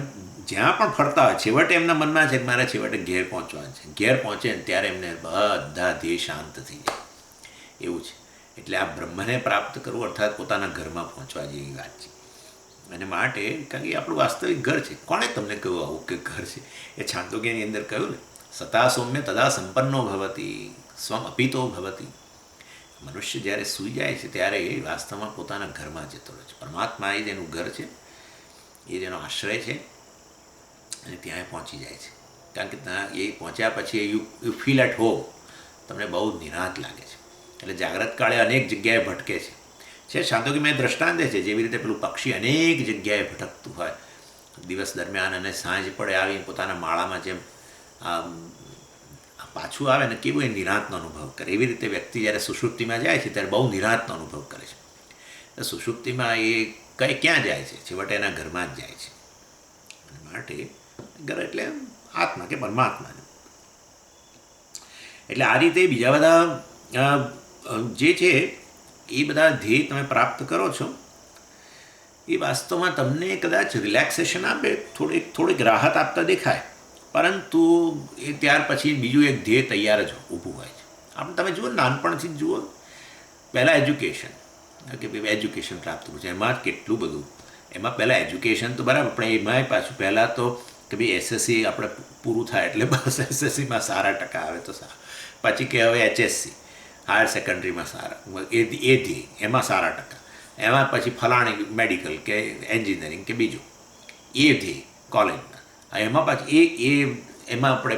જ્યાં પણ ફરતા હોય છેવટે એમના મનમાં છે કે મારે છેવટે ઘેર પહોંચવાનું છે. ઘેર પહોંચે ને ત્યારે એમને બધા ધ્યેય શાંત થઈ જાય એવું છે. એટલે આ બ્રહ્મને પ્રાપ્ત કરવું અર્થાત પોતાના ઘરમાં પહોંચવા જેવી વાત છે. અને માટે કારણ કે આપણું વાસ્તવિક ઘર છે. કોણે તમને કહ્યું આવું કે ઘર છે? એ છાંદોગ્યની અંદર કહ્યું ને, સતા સૌમ્ય તદા સંપન્નો ભવતી સ્વમ અપિતો ભવતી. મનુષ્ય જ્યારે સૂઈ જાય છે ત્યારે એ વાસ્તવમાં પોતાના ઘરમાં જતો રહે છે. પરમાત્મા એ જેનું ઘર છે, એ જેનો આશ્રય છે, અને ત્યાં પહોંચી જાય છે. કારણ કે ત્યાં એ પહોંચ્યા પછી યુ ફીલ એટ હોમ. તમને બહુ નિરાંત લાગે છે. એટલે જાગ્રત કાળે અનેક જગ્યાએ ભટકે છે. શાંતોગી મેં દ્રષ્ટાંત છે, જેવી રીતે પેલું પક્ષી અનેક જગ્યાએ ભટકતું હોય દિવસ દરમિયાન, અને સાંજ પડે આવી પોતાના માળામાં જેમ પાછું આવે ને કેવું એ નિરાંતનો અનુભવ કરે. એવી રીતે વ્યક્તિ જ્યારે સુષુપ્તિમાં જાય છે ત્યારે બહુ નિરાંતનો અનુભવ કરે છે. સુષુપ્તિમાં એ ક્યાં જાય છે? છેવટે એના ઘરમાં જ જાય છે. માટે ઘર એટલે આત્મા કે પરમાત્મા. એટલે આ રીતે બીજા બધા જે છે એ બધા ધ્યેય તમે પ્રાપ્ત કરો છો એ વાસ્તવમાં તમને કદાચ રિલેક્સેશન આપે, થોડીક રાહત આપતા દેખાય, પરંતુ એ ત્યાર પછી બીજું એક ધ્યેય તૈયાર જ ઊભું હોય છે. આપણે તમે જુઓ, નાનપણથી જ જુઓ, પહેલાં એજ્યુકેશન, કે ભાઈ એજ્યુકેશન પ્રાપ્ત કરવું છે, એમાં કેટલું બધું. એમાં પહેલાં એજ્યુકેશન તો બરાબર, પણ એમાંય પાછું પહેલાં તો કે ભાઈ એસએસસી આપણે પૂરું થાય એટલે બસ એસએસસીમાં સારા ટકા આવે તો સારા, પછી કે હવે એચએસસી હાયર સેકન્ડરીમાં સારા, એ ધ્યેય એમાં સારા ટકા, એમાં પછી ફલાણી મેડિકલ કે એન્જિનિયરિંગ કે બીજું એ ધ્યેય કોલેજના, એમાં પાછી એમાં આપણે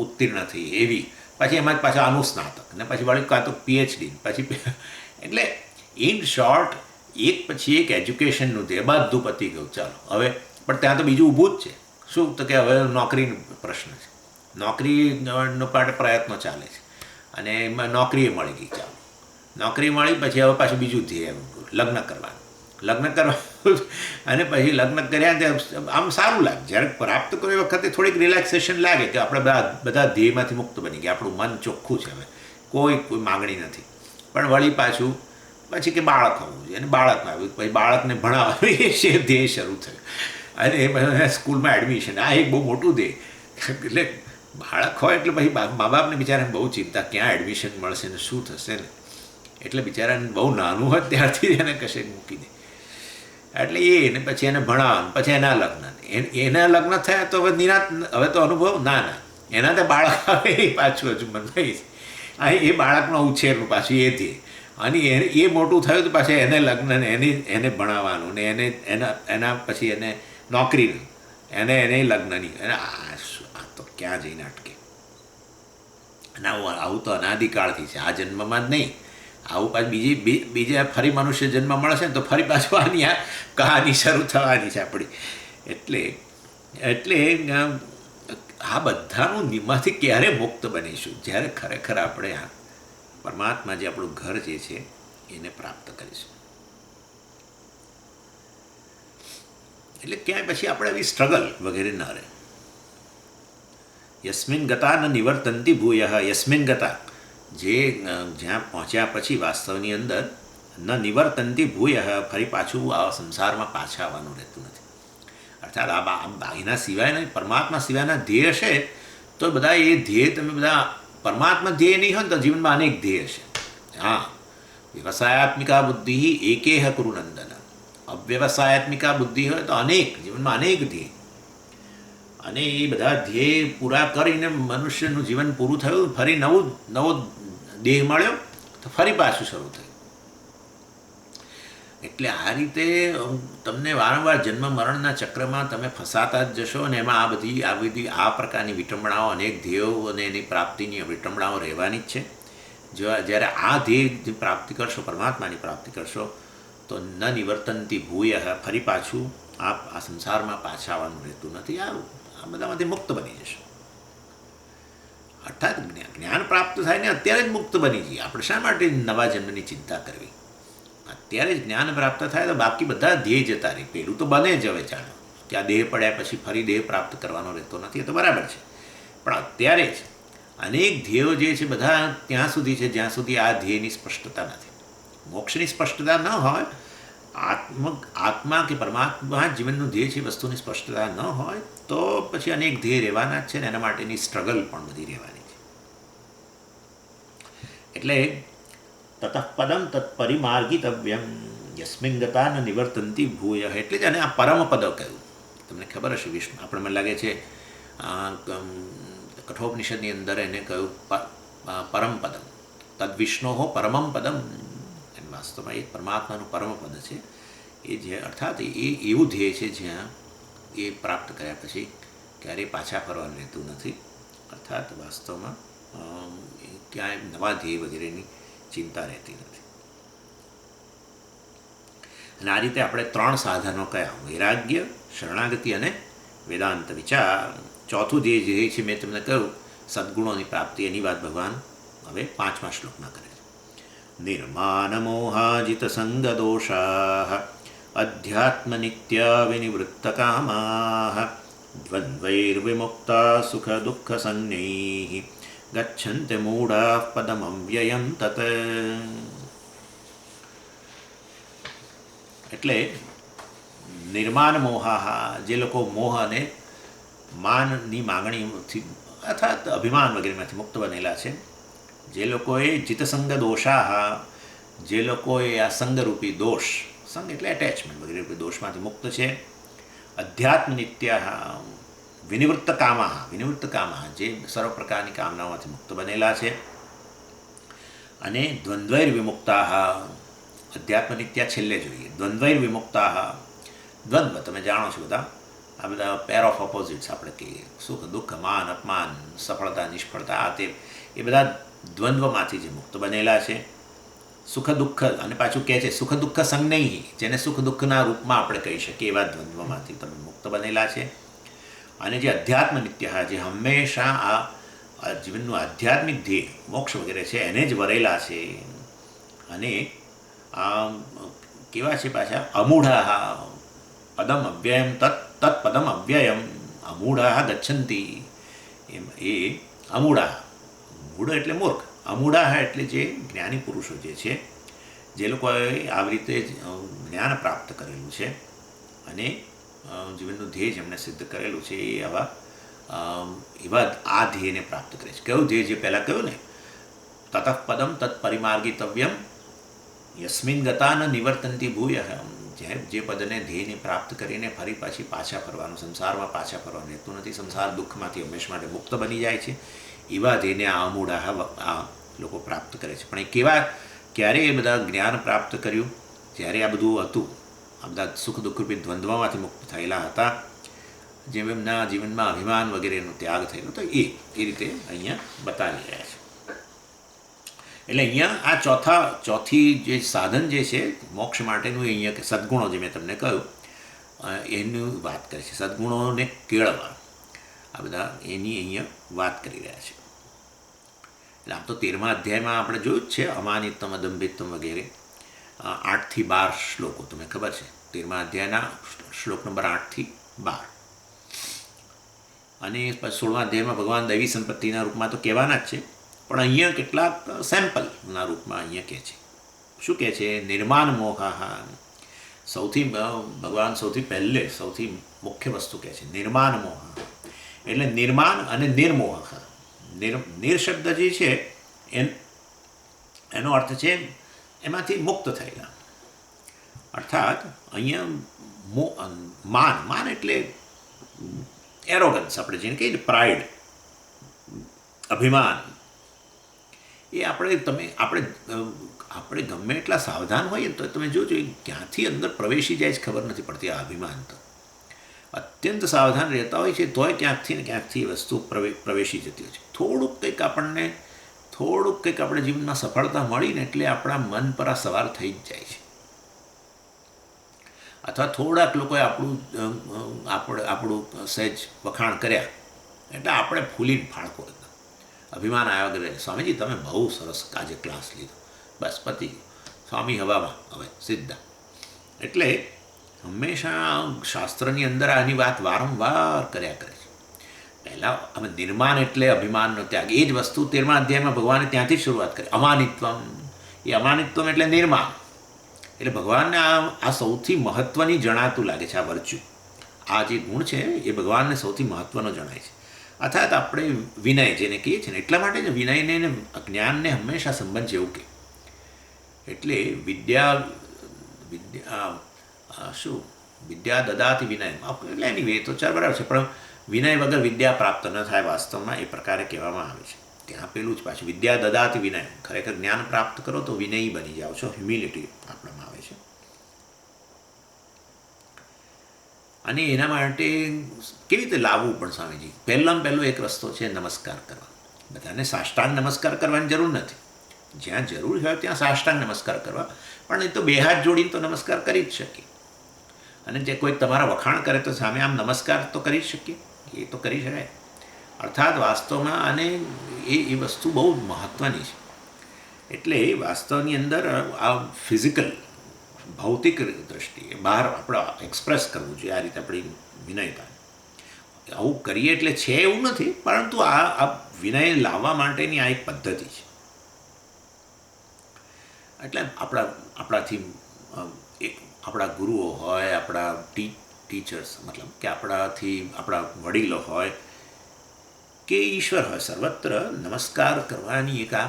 ઉત્તીર્ણ થઈએ એવી, પછી એમાં જ પાછા અનુસ્નાતક ને પછી વળી કાં તો પીએચડી, પછી એટલે ઇન શોર્ટ એક પછી એક એજ્યુકેશનનું ધ્યેય બધું પતી ગયું. ચાલો હવે, પણ ત્યાં તો બીજું ઊભું જ છે. શું? તો કે હવે નોકરીનો પ્રશ્ન છે. નોકરીનો માટે પ્રયત્નો ચાલે છે અને એમાં નોકરી મળી ગઈ. ચાલો નોકરી મળી પછી હવે પાછું બીજું ધ્યેય લગ્ન કરવાનું. અને પછી લગ્ન કર્યા ત્યાં આમ સારું લાગે. જ્યારે પ્રાપ્ત કરો એ વખતે થોડીક રિલેક્સેશન લાગે કે આપણે બધા ધ્યેયમાંથી મુક્ત બની ગયા, આપણું મન ચોખ્ખું છે, હવે કોઈ માગણી નથી. પણ વળી પાછું પછી કે બાળક હોવું જોઈએ, અને બાળક આવ્યું, પછી બાળકને ભણાવવાનું, એ ધ્યેય શરૂ થયું. અને એ સ્કૂલમાં એડમિશન, આ એક બહુ મોટું ધ્યેય. એટલે બાળક હોય એટલે પછી મા બાપને બિચારાને બહુ ચિંતા, ક્યાં એડમિશન મળશે ને શું થશે ને. એટલે બિચારાને બહુ નાનું હોય ત્યારથી એને કશે મૂકી દે. એટલે એને પછી એને ભણાવવાનું, પછી એના લગ્ન થયા તો હવે હવે તો અનુભવ ના એના તો બાળક આવે એ પાછું હજુ મનમાં અહીં એ બાળકનો ઉછેરનું પાછું એ ધ્યેય. અને એ મોટું થયું તો પાછું એને લગ્ન, એને ભણાવવાનું ને એના પછી એને નોકરીનું, એને લગ્નની, આ તો ક્યાં જઈને અટકે. અને આવું તો અનાદિકાળથી છે, આ જન્મમાં જ નહીં. આવું પાછું બીજા ફરી મનુષ્ય જન્મ મળશે ને તો ફરી પાછું આની આ કહાની શરૂ થવાની છે આપણી. એટલે આ બધાનું માંથી ક્યારે મુક્ત બનીશું? જ્યારે ખરેખર આપણે આ પરમાત્મા જે આપણું ઘર જે છે એને પ્રાપ્ત કરીશું. એટલે ક્યાંય પછી આપણે આવી સ્ટ્રગલ વગેરે ન રહે. યસ્મિન ગતા ન નિવર્તંતી ભૂય, યસ્મિન ગતા, જે જ્યાં પહોંચ્યા પછી વાસ્તવની અંદર ન નિવર્તનથી ભૂય, ફરી પાછું આ સંસારમાં પાછા આવવાનું રહેતું નથી. અર્થાત એના સિવાયના પરમાત્મા સિવાયના ધ્યેય હશે તો બધા એ ધ્યેય તમે બધા પરમાત્મા ધ્યેય નહીં હોય ને તો જીવનમાં અનેક ધ્યેય હશે. હા, વ્યવસાયાત્મિકા બુદ્ધિ એકેહ કુરુનંદન. અવ્યવસાયાત્મિકા બુદ્ધિ હોય તો જીવનમાં અનેક ધ્યેય, અને એ બધા ધ્યેય પૂરા કરીને મનુષ્યનું જીવન પૂરું થયું, ફરી નવો દેહ મળ્યો તો ફરી પાછું શરૂ થયું. એટલે આ રીતે તમને વારંવાર જન્મ મરણના ચક્રમાં તમે ફસાતા જ જશો, અને એમાં આ બધી આ પ્રકારની વિટંબણાઓ, અનેક ધ્યેયો અને એની પ્રાપ્તિની વિટંબણાઓ રહેવાની જ છે. જ્યારે આ ધ્યેય પ્રાપ્તિ કરશો, પરમાત્માની પ્રાપ્તિ કરશો, તો ન નિવર્તનથી ભૂય, ફરી પાછું આ સંસારમાં પાછા આવવાનું રહેતું નથી, આ બધામાંથી મુક્ત બની જશે. અર્થાત જ્ઞાન પ્રાપ્ત થાય ને અત્યારે જ મુક્ત બની જઈએ. આપણે શા માટે નવા જન્મની ચિંતા કરવી? અત્યારે જ જ્ઞાન પ્રાપ્ત થાય તો બાકી બધા ધ્યેય જતા રહે. પેલું તો બને જ હવે જાણો કે આ દેહ પડ્યા પછી ફરી દેહ પ્રાપ્ત કરવાનો રહેતો નથી, એ તો બરાબર છે. પણ અત્યારે જ અનેક ધ્યેયો જે છે બધા ત્યાં સુધી છે જ્યાં સુધી આ ધ્યેયની સ્પષ્ટતા નથી. મોક્ષની સ્પષ્ટતા ન હોય, આત્મા કે પરમાત્મા જીવનનું ધ્યેય છે વસ્તુની સ્પષ્ટતા ન હોય તો પછી અનેક ધ્યેય રહેવાના જ છે ને એના માટેની સ્ટ્રગલ પણ બધી રહેવાની છે. એટલે તતઃ પદમ તત્પરિમાર્ગિતવ્યમ યસ્મિન ગતા ન નિવર્તંતી ભૂય, એટલે જ અને આ પરમપદ કહ્યું. તમને ખબર હશે, વિષ્ણુ આપણે મને લાગે છે કઠોપનિષદની અંદર એને કહ્યું પરમપદમ તદ વિષ્ણો પરમમ પદમ. એમ વાસ્તવમાં એ પરમાત્માનું પરમપદ છે. એ જે અર્થાત એ એવું ધ્યેય છે જ્યાં એ પ્રાપ્ત કર્યા પછી ક્યારેય પાછા ફરવાનું રહેતું નથી. અર્થાત વાસ્તવમાં ક્યાંય નવા ધ્યેય વગેરેની ચિંતા રહેતી નથી. અને આ રીતે આપણે 3 સાધનો કયા? વૈરાગ્ય, શરણાગતિ અને વેદાંત વિચાર. ચોથું ધ્યેય છે મેં તમને કહ્યું સદ્ગુણોની પ્રાપ્તિ. એની વાત ભગવાન હવે 5મા શ્લોકમાં કરે છે. નિર્માન મોહાજિત સંગ દોષા અધ્યાત્મ નિત્ય વિનિવૃત્ત કામા દ્વંદ્વૈર્વિમુક્તા સુખ દુઃખ સંજ્ઞૈ ગચ્છન્તે મૂઢા પદમવ્યયં તત. એટલે નિર્માન મોહા, જે લોકો મોહ અને માનની માગણીથી અર્થાત અભિમાન વગેરેમાંથી મુક્ત બનેલા છે, જે લોકોએ જીતસંગ દોષા, જે લોકોએ આ સંગરૂપી દોષ, સંગ એટલે એટેચમેન્ટ વગેરે રૂપી દોષમાંથી મુક્ત છે. અધ્યાત્મ નિત્ય વિનિવૃત્ત કામા, જે સર્વ પ્રકારની કામનાઓમાંથી મુક્ત બનેલા છે. અને દ્વંદ્વૈર વિમુક્તા, અધ્યાત્મ નિત્ય છેલ્લે જોઈએ. દ્વંદ્વૈર વિમુક્તા, દ્વંદ્વ તમે જાણો છો બધા, આ બધા પેર ઓફ ઓપોઝિટ્સ આપણે કહીએ, સુખ દુઃખ, માન અપમાન, સફળતા નિષ્ફળતા, આ તે એ બધા દ્વંદ્વમાંથી જે મુક્ત બનેલા છે. સુખ દુઃખ, અને પાછું કહે છે સુખ દુઃખ સંજ્ઞૈ, જેને સુખ દુઃખના રૂપમાં આપણે કહી શકીએ એવા દ્વંદ્વમાંથી તમે મુક્ત બનેલા છે. અને જે અધ્યાત્મ નિત્ય, જે હંમેશા આ જીવનનું આધ્યાત્મિક ધ્યેય મોક્ષ વગેરે છે એને જ વરેલા છે. અને આ કેવા છે પાછા? અમૂઢા પદમ અવ્યયમ તત્પદમ અવ્યયમ અમૂઢા ગચ્છન્તિ. એમ એ અમૂઢા, મૂઢ એટલે મૂર્ખ, અમૂઢા એટલે જે જ્ઞાની પુરુષો જે છે, જે લોકોએ આવી રીતે જ્ઞાન પ્રાપ્ત કરેલું છે અને જીવનનું ધ્યેય જેમણે સિદ્ધ કરેલું છે, એ એવા આ ધ્યેયને પ્રાપ્ત કરે છે. કયું ધ્યેય? જે પહેલાં કહ્યું ને, તતઃ પદમ તત્પરિમાર્ગિતવ્યમ યસ્મિન ગતા ન નિવર્તંતી ભૂય. જે પદને ધ્યેયને પ્રાપ્ત કરીને ફરી પાછી પાછા ફરવાનું, સંસારમાં પાછા ફરવાનું રહેતું નથી, સંસાર દુઃખમાંથી હંમેશા માટે મુક્ત બની જાય છે, એવા ધ્યેયને આ અમૂઢા આ લોકો પ્રાપ્ત કરે છે. પણ એ ક્યારે એ બધા જ્ઞાન પ્રાપ્ત કર્યું? જ્યારે આ બધું હતું, આ બધા સુખ દુઃખરૂપી દ્વંદ્વમાંથી મુક્ત થયેલા હતા, જેમ એમના જીવનમાં અભિમાન વગેરેનો ત્યાગ થયેલો હતો, એ રીતે અહીંયા બતાવી રહ્યા છે. એટલે અહીંયા આ ચોથી જે સાધન જે છે મોક્ષ માટેનું, અહીંયા કે સદ્ગુણો જે મેં તમને કહ્યું એની વાત કરે છે. સદ્ગુણોને કેળવવા, આ બધા એની અહીંયા વાત કરી રહ્યા છે. એટલે આમ તો 13મા અધ્યાયમાં આપણે જોયું જ છે અમાનિત્વમ અદંભિત્વમ વગેરે. 8 થી 12 શ્લોકો તમને ખબર છે. 13મા અધ્યાયના શ્લોક નંબર 8 થી 12. અને 16મા અધ્યાયમાં ભગવાન દૈવી સંપત્તિના રૂપમાં તો કહેવાના જ છે, પણ અહીંયા કેટલાક સેમ્પલના રૂપમાં અહીંયા કહે છે. શું કહે છે? નિર્માણ મોહા. ભગવાન સૌથી મુખ્ય વસ્તુ કહે છે નિર્માણ મોહ. એટલે નિર્માણ અને નિર્મોહ. નિર શબ્દ જે છે એનો અર્થ છે એમાંથી મુક્ત થયેલા. અર્થાત અહીંયા માન એટલે એરોગન્સ, આપણે જેને કહીએ પ્રાઇડ, અભિમાન. એ આપણે ગમે એટલા સાવધાન હોઈએ તો તમે જોજો એ ક્યાંથી અંદર પ્રવેશી જાય છે ખબર નથી પડતી. આ અભિમાન તો અત્યંત સાવધાન રહેતા હોય છે તોય ક્યાંકથી ને ક્યાંકથી વસ્તુ પ્રવેશી જતી હોય છે. થોડુંક કંઈક આપણે જીવનમાં સફળતા મળીને એટલે આપણા મન પર આ સવાર થઈ જ જાય છે. અથવા થોડાક લોકોએ આપણું સહેજ વખાણ કર્યા એટલે આપણે ફૂલીને ફાળકો એકદમ અભિમાન આવ્યા વગર સ્વામીજી તમે બહુ સરસ આજે ક્લાસ લીધો, બસ પતી ગયું, સ્વામી હવામાં હવે સીધા. એટલે હંમેશા શાસ્ત્રની અંદર આની વાત વારંવાર કર્યા કરે છે. પહેલાં અમે નિર્માણ એટલે અભિમાનનો ત્યાગ, એ જ વસ્તુ 13મા અધ્યાયમાં ભગવાને ત્યાંથી જ શરૂઆત કરી. અમાનિત્વમ, એ અમાનિત્વમ એટલે નિર્માણ. એટલે ભગવાનને આ સૌથી મહત્ત્વની જણાતું લાગે છે. આ વર્ચ્યુ, આ જે ગુણ છે એ ભગવાનને સૌથી મહત્ત્વનો જણાય છે. અર્થાત આપણે વિનય જેને કહીએ છીએ ને, એટલા માટે જ વિનયને જ્ઞાનને હંમેશા સંબંધ છે એવું કે. એટલે શું વિદ્યા દદાતી વિનય, એટલે એની વે તો ચાલ બરાબર છે, પણ વિનય વગર વિદ્યા પ્રાપ્ત ન થાય વાસ્તવમાં, એ પ્રકારે કહેવામાં આવે છે. ત્યાં પેલું જ પાછું વિદ્યા દદાતી વિનય, ખરેખર જ્ઞાન પ્રાપ્ત કરો તો વિનયી બની જાઓ છો, હ્યુમિલિટી આપણામાં આવે છે. અને એના માટે કેવી રીતે લાવવું પણ સ્વામીજી, પહેલાં પહેલો એક રસ્તો છે નમસ્કાર કરવા. બધાને સાષ્ટાંગ નમસ્કાર કરવાની જરૂર નથી, જ્યાં જરૂર હોય ત્યાં સાષ્ટાંગ નમસ્કાર કરવા, પણ એ તો બે હાથ જોડીને તો નમસ્કાર કરી જ શકીએ. અને જે કોઈ તમારા વખાણ કરે તો સામે આમ નમસ્કાર તો કરી જ શકીએ, એ તો કરી શકાય. અર્થાત વાસ્તવમાં અને એ વસ્તુ બહુ મહત્ત્વની છે. એટલે વાસ્તવની અંદર આ ફિઝિકલ ભૌતિક દૃષ્ટિએ બહાર આપણે એક્સપ્રેસ કરવું જોઈએ આ રીતે આપણી વિનયતા. આવું કરીએ એટલે છે એવું નથી, પરંતુ આ વિનય લાવવા માટેની આ એક પદ્ધતિ છે. એટલે આપણાથી આપણા ગુરુઓ હોય, આપણા ટીચર્સ, મતલબ કે આપણા વડીલો હોય કે ઈશ્વર હોય, સર્વત્ર નમસ્કાર કરવાની એક આ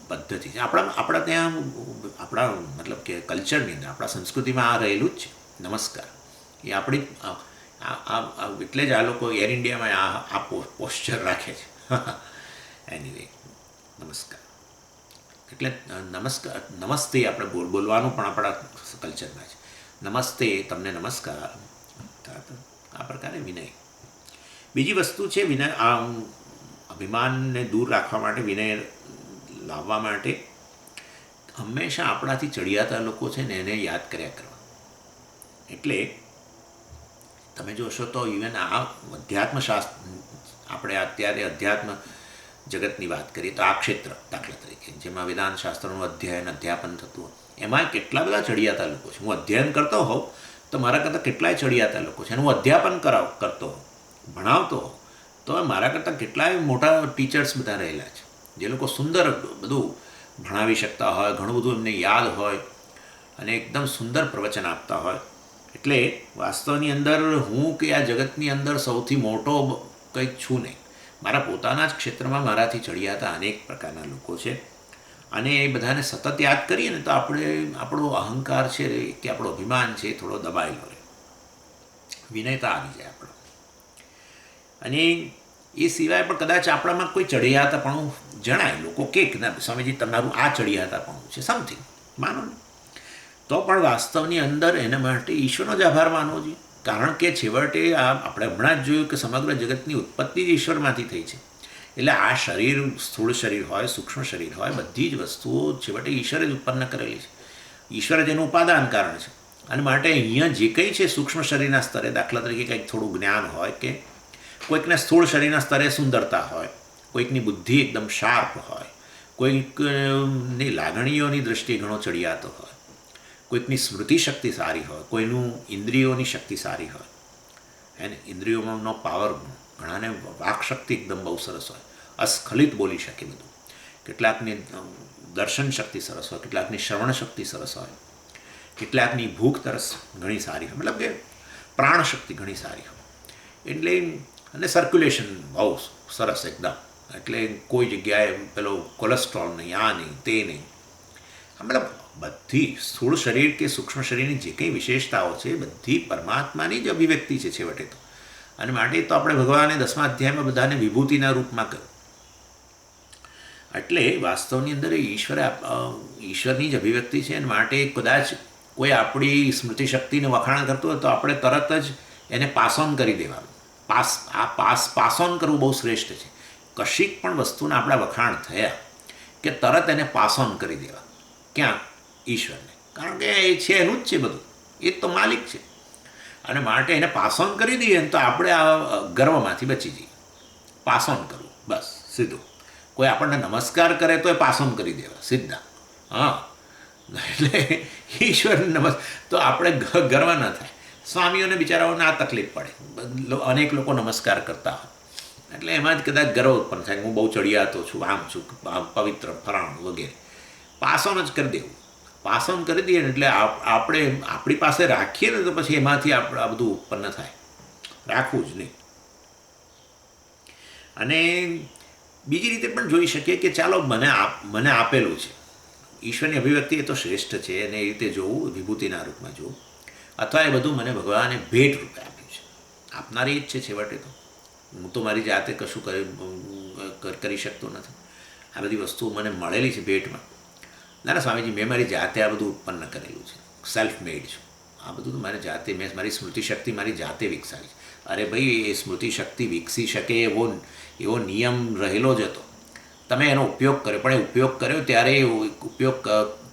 પદ્ધતિ છે. આપણા ત્યાં આપણા મતલબ કે કલ્ચરની અંદર, આપણા સંસ્કૃતિમાં આ રહેલું જ છે નમસ્કાર. એ આપણી એટલે જ આ લોકો એર ઇન્ડિયામાં આ પોસ્ચર રાખે છે. એનીવે નમસ્કાર એટલે નમસ્તે આપણે બોલવાનું પણ આપણા કલ્ચરમાં છે. નમસ્તે, તમને નમસ્કાર, આ પ્રકારે વિનય. બીજી વસ્તુ છે વિનય, અભિમાનને દૂર રાખવા માટે, વિનય લાવવા માટે હંમેશા આપણાથી ચડિયાતા લોકો છે ને એને યાદ કર્યા કરવા. એટલે તમે જોશો તો ઇવન આ અધ્યાત્મશાસ્ત્ર, આપણે અત્યારે અધ્યાત્મ જગતની વાત કરીએ તો આ ક્ષેત્ર દાખલા તરીકે જેમાં વેદાંત શાસ્ત્રનું અધ્યાપન થતું હોય, એમાં કેટલા બધા ચડિયાતા લોકો છે. હું અધ્યયન કરતો હોઉં તો મારા કરતાં કેટલાય ચડિયાતા લોકો છે, અને હું અધ્યાપન કરતો હોઉં, ભણાવતો હોઉં તો મારા કરતાં કેટલાય મોટા ટીચર્સ બધા રહેલા છે, જે લોકો સુંદર બધું ભણાવી શકતા હોય, ઘણું બધું એમને યાદ હોય અને એકદમ સુંદર પ્રવચન આપતા હોય. એટલે વાસ્તવની અંદર હું કે આ જગતની અંદર સૌથી મોટો કંઈક છું નહીં. મારા પોતાના જ ક્ષેત્રમાં મારાથી ચડિયાતા અનેક પ્રકારના લોકો છે, અને એ બધાને સતત યાદ કરીએ ને તો આપણો અહંકાર છે કે આપણો અભિમાન છે એ થોડો દબાયેલો રહે, વિનયતા આવી જાય આપણો. અને એ સિવાય પણ કદાચ આપણામાં કોઈ ચડિયાતાપણું જણાય, લોકો કે ના સ્વામીજી તમારું આ ચડિયાતાપણું છે સમથિંગ, માનો ને, તો પણ વાસ્તવની અંદર એના માટે ઈશ્વરનો જ આભાર માનવો જોઈએ. કારણ કે છેવટે આપણે હમણાં જ જોયું કે સમગ્ર જગતની ઉત્પત્તિ જ ઈશ્વરમાંથી થઈ છે. એટલે આ શરીર, સ્થૂળ શરીર હોય, સૂક્ષ્મ શરીર હોય, બધી જ વસ્તુઓ છેવટે ઈશ્વરે જ ઉત્પન્ન કરેલી છે. ઈશ્વર જ એનું ઉપાદાન કારણ છે. અને માટે અહીંયા જે કંઈ છે સૂક્ષ્મ શરીરના સ્તરે, દાખલા તરીકે કંઈક થોડું જ્ઞાન હોય, કે કોઈકને સ્થૂળ શરીરના સ્તરે સુંદરતા હોય, કોઈકની બુદ્ધિ એકદમ શાર્પ હોય, કોઈકની લાગણીઓની દૃષ્ટિએ ઘણો ચડિયાતો હોય, કોઈકની સ્મૃતિ શક્તિ સારી હોય, કોઈનું ઇન્દ્રિયોની શક્તિ સારી હોય, એને ઇન્દ્રિયોનો પાવર, ઘણાને વાકશક્તિ એકદમ બહુ સરસ હોય, અસ્ખલિત બોલી શકે બધું, કેટલાકની દર્શન શક્તિ સરસ હોય, કેટલાકની શ્રવણ શક્તિ સરસ હોય, કેટલાકની ભૂખ તરસ ઘણી સારી હોય, મતલબ કે પ્રાણ શક્તિ ઘણી સારી હોય. એટલે અને સર્ક્યુલેશન બહુ સરસ એકદમ, એટલે કોઈ જગ્યાએ પેલો કોલેસ્ટ્રોલ નહીં, આ નહીં, તે નહીં, મતલબ બધી સ્થૂળ શરીર કે સૂક્ષ્મ શરીરની જે કંઈ વિશેષતાઓ છે બધી પરમાત્માની જ અભિવ્યક્તિ છે છેવટે તો. અને માટે તો આપણે ભગવાને 10મા અધ્યાયમાં બધાને વિભૂતિના રૂપમાં કર્યું. એટલે વાસ્તવની અંદર ઈશ્વરની જ અભિવ્યક્તિ છે, અને માટે કદાચ કોઈ આપણી સ્મૃતિ શક્તિને વખાણ કરતું હોય તો આપણે તરત જ એને પાસ ઓન કરી દેવાનું. પાસ ઓન કરવું બહુ શ્રેષ્ઠ છે. કશીક પણ વસ્તુના આપણા વખાણ થયા કે તરત એને પાસ ઓન કરી દેવા. ક્યાં? ઈશ્વરને. કારણ કે એ છે એનું જ છે બધું, એ જ તો માલિક છે. અને માટે એને પાસ ઓન કરી દઈએ ને તો આપણે આ ગર્વમાંથી બચી જઈએ. પાસ ઓન કરવું બસ સીધું. કોઈ આપણને નમસ્કાર કરે તો એ પાસ ઓન કરી દેવા સીધા. હા, એટલે ઈશ્વરને તો આપણે ગર્વ ન થાય. સ્વામીઓને બિચારાઓને આ તકલીફ પડે, અનેક લોકો નમસ્કાર કરતા હોય એટલે એમાં જ કદાચ ગર્વ ઉત્પન્ન થાય, હું બહુ ચડિયાતો છું, આમ છું, પવિત્ર ફરાણ વગેરે. પાસ ઓન જ કરી દેવું. પાસ ઓન કરી દઈએ ને એટલે આપણે આપણી પાસે રાખીએ ને તો પછી એમાંથી આપણે આ બધું ઉત્પન્ન થાય. રાખવું જ નહીં. અને બીજી રીતે પણ જોઈ શકીએ કે ચાલો મને આપેલું છે, ઈશ્વરની અભિવ્યક્તિ એ તો શ્રેષ્ઠ છે અને એ રીતે જોવું, વિભૂતિના રૂપમાં જોવું, અથવા એ બધું મને ભગવાને ભેટ રૂપે આપ્યું છે. આપનારી જ છે છેવટે તો. હું તો મારી જાતે કશું કરી શકતો નથી. આ બધી વસ્તુઓ મને મળેલી છે ભેટમાં. ના સ્વામીજી, મેં મારી જાતે આ બધું ઉત્પન્ન કરેલું છે, સેલ્ફ મેડ છું. આ બધું તો મારી જાતે, મેં મારી સ્મૃતિ શક્તિ મારી જાતે વિકસાવી છે. અરે ભાઈ, એ સ્મૃતિ શક્તિ વિકસી શકે એવો નિયમ રહેલો જ હતો. તમે એનો ઉપયોગ કર્યો, પણ એ ઉપયોગ કર્યો ત્યારે ઉપયોગ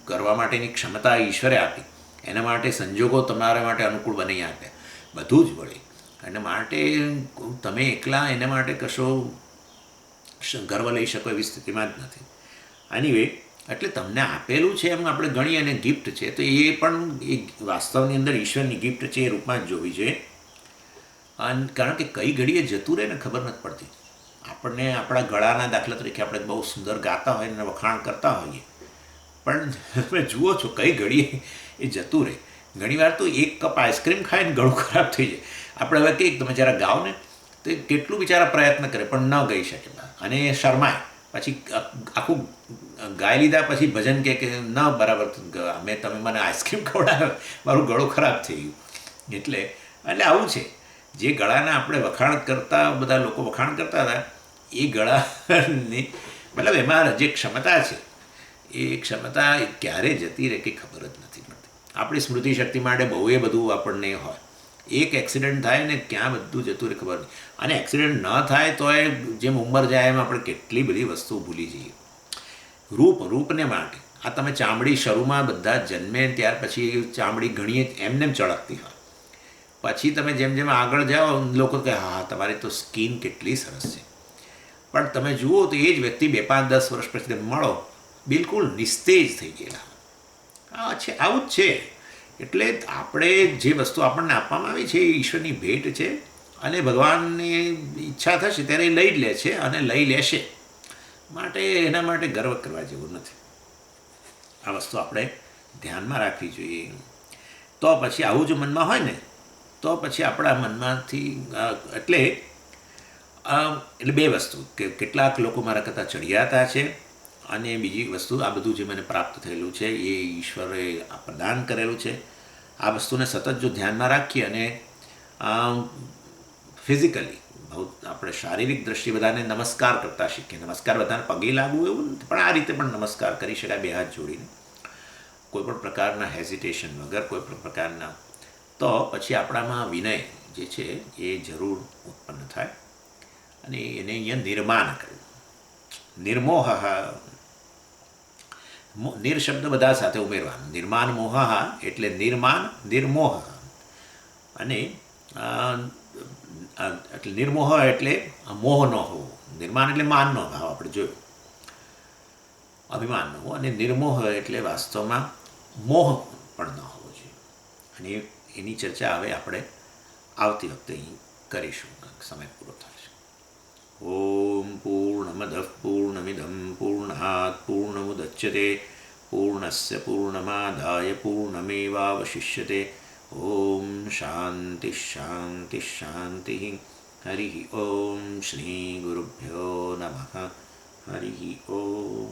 કરવા માટેની ક્ષમતા ઈશ્વરે આપી. એના માટે સંજોગો તમારા માટે અનુકૂળ બનાવી આપ્યા, બધું જ વળે. એના માટે તમે એકલા એના માટે કશો ગર્વ લઈ શકો એવી સ્થિતિમાં જ નથી. એનીવે, એટલે તમને આપેલું છે એમ આપણે ગણીએ અને ગિફ્ટ છે તો એ પણ એ વાસ્તવની અંદર ઈશ્વરની ગિફ્ટ છે એ રૂપમાં જ જોવી જોઈએ. અને કારણ કે કઈ ઘડીએ જતું રહે ને ખબર નથી પડતી. આપણને આપણા ગળાના દાખલા તરીકે આપણે બહુ સુંદર ગાતા હોય અને વખાણ કરતા હોઈએ, પણ તમે જુઓ છો કઈ ઘડીએ એ જતું રહે. ઘણીવાર તો એક કપ આઈસ્ક્રીમ ખાય ને ગળું ખરાબ થઈ જાય. આપણે હવે કંઈક તમે જરા ગાઓ ને તો એ કેટલું બિચારા પ્રયત્ન કરે પણ ન ગાઈ શકે અને શરમાય. પછી આખું ગાઈ લીધા પછી ભજન કે ન બરાબર તમે મને આઈસ્ક્રીમ ખવડાવ્યો, મારું ગળું ખરાબ થઈ ગયું. એટલે આવું છે. જે ગળાના આપણે વખાણ કરતા, બધા લોકો વખાણ કરતા હતા, એ ગળાની મતલબ એમાં જે ક્ષમતા છે એ ક્ષમતા ક્યારે જતી રહે કંઈ ખબર જ નથી પડતી. આપણી સ્મૃતિ શક્તિ માટે બહુ એ બધું આપણને હોય. એક એક્સિડન્ટ થાય ને ક્યાં બધું જતું રહે ખબર નહીં. અને એક્સિડન્ટ ન થાય તો એ જેમ ઉંમર જાય એમ આપણે કેટલી બધી વસ્તુઓ ભૂલી જઈએ. રૂપને માટે આ તમે ચામડી શરૂમાં બધા જન્મે ત્યાર પછી ચામડી ઘણી એમને ચળકતી હોય. પછી તમે જેમ જેમ આગળ જાઓ લોકો કહે હા તમારી તો સ્કિન કેટલી સરસ છે. પણ તમે જુઓ તો એ જ વ્યક્તિ 2-5-10 વર્ષ પછી તમે મળો બિલકુલ નિસ્તેજ થઈ ગયેલા. હા છે, આવું જ છે. એટલે આપણે જે વસ્તુ આપણને આપવામાં આવી છે એ ઈશ્વરની ભેટ છે અને ભગવાનની ઈચ્છા થશે ત્યારે એ લઈ જ લે છે અને લઈ લેશે. માટે એના માટે ગર્વ કરવા જેવું નથી. આ વસ્તુ આપણે ધ્યાનમાં રાખવી જોઈએ. તો પછી આવું જો મનમાં હોય ને તો પછી આપણા મનમાંથી એટલે બે વસ્તુ કે કેટલાક લોકો મારા કરતાં ચડિયાતા છે અને બીજી વસ્તુ આ બધું જે મને પ્રાપ્ત થયેલું છે એ ઈશ્વરે પ્રદાન કરેલું છે. આ વસ્તુને સતત જો ધ્યાનમાં રાખીએ અને ફિઝિકલી આપણે શારીરિક દ્રષ્ટિએ બધાને નમસ્કાર કરતા શીખીએ. નમસ્કાર બધાને પગે લાગવું એવું નથી, પણ આ રીતે પણ નમસ્કાર કરી શકાય 2 હાથ જોડીને, કોઈ પણ પ્રકારના હેઝિટેશન વગર, કોઈ પણ પ્રકારના. તો પછી આપણામાં વિનય જે છે એ જરૂર ઉત્પન્ન થાય અને એને અહીંયા નિર્માણ કર્યું. નિર્મોહ, નિર શબ્દ બધા સાથે ઉમેરવાનું. નિર્માણ મોહ એટલે નિર્માણ, નિર્મોહ. અને એટલે નિર્મોહ એટલે મોહ ન હોવો, નિર્માણ એટલે માનનો ભાવ આપણે જોયું, અભિમાન ન હોવો, અને નિર્મોહ એટલે વાસ્તવમાં મોહ પણ ન હોવો જોઈએ. અને એની ચર્ચા હવે આપણે આવતી વખતે અહીં કરીશું. સમય પૂરો થાય છે. ઓમ પૂર્ણમદ પૂર્ણમિદમ પૂર્ણાત પૂર્ણમુદચ્યતે પૂર્ણસ્ય પૂર્ણમાદાય પૂર્ણમેવાવશિષ્યતે. ઓમ શાંતિ શાંતિ શાંતિ. હરિ ઓમ શ્રી ગુરુભ્યો નમઃ. હરિ ઓમ.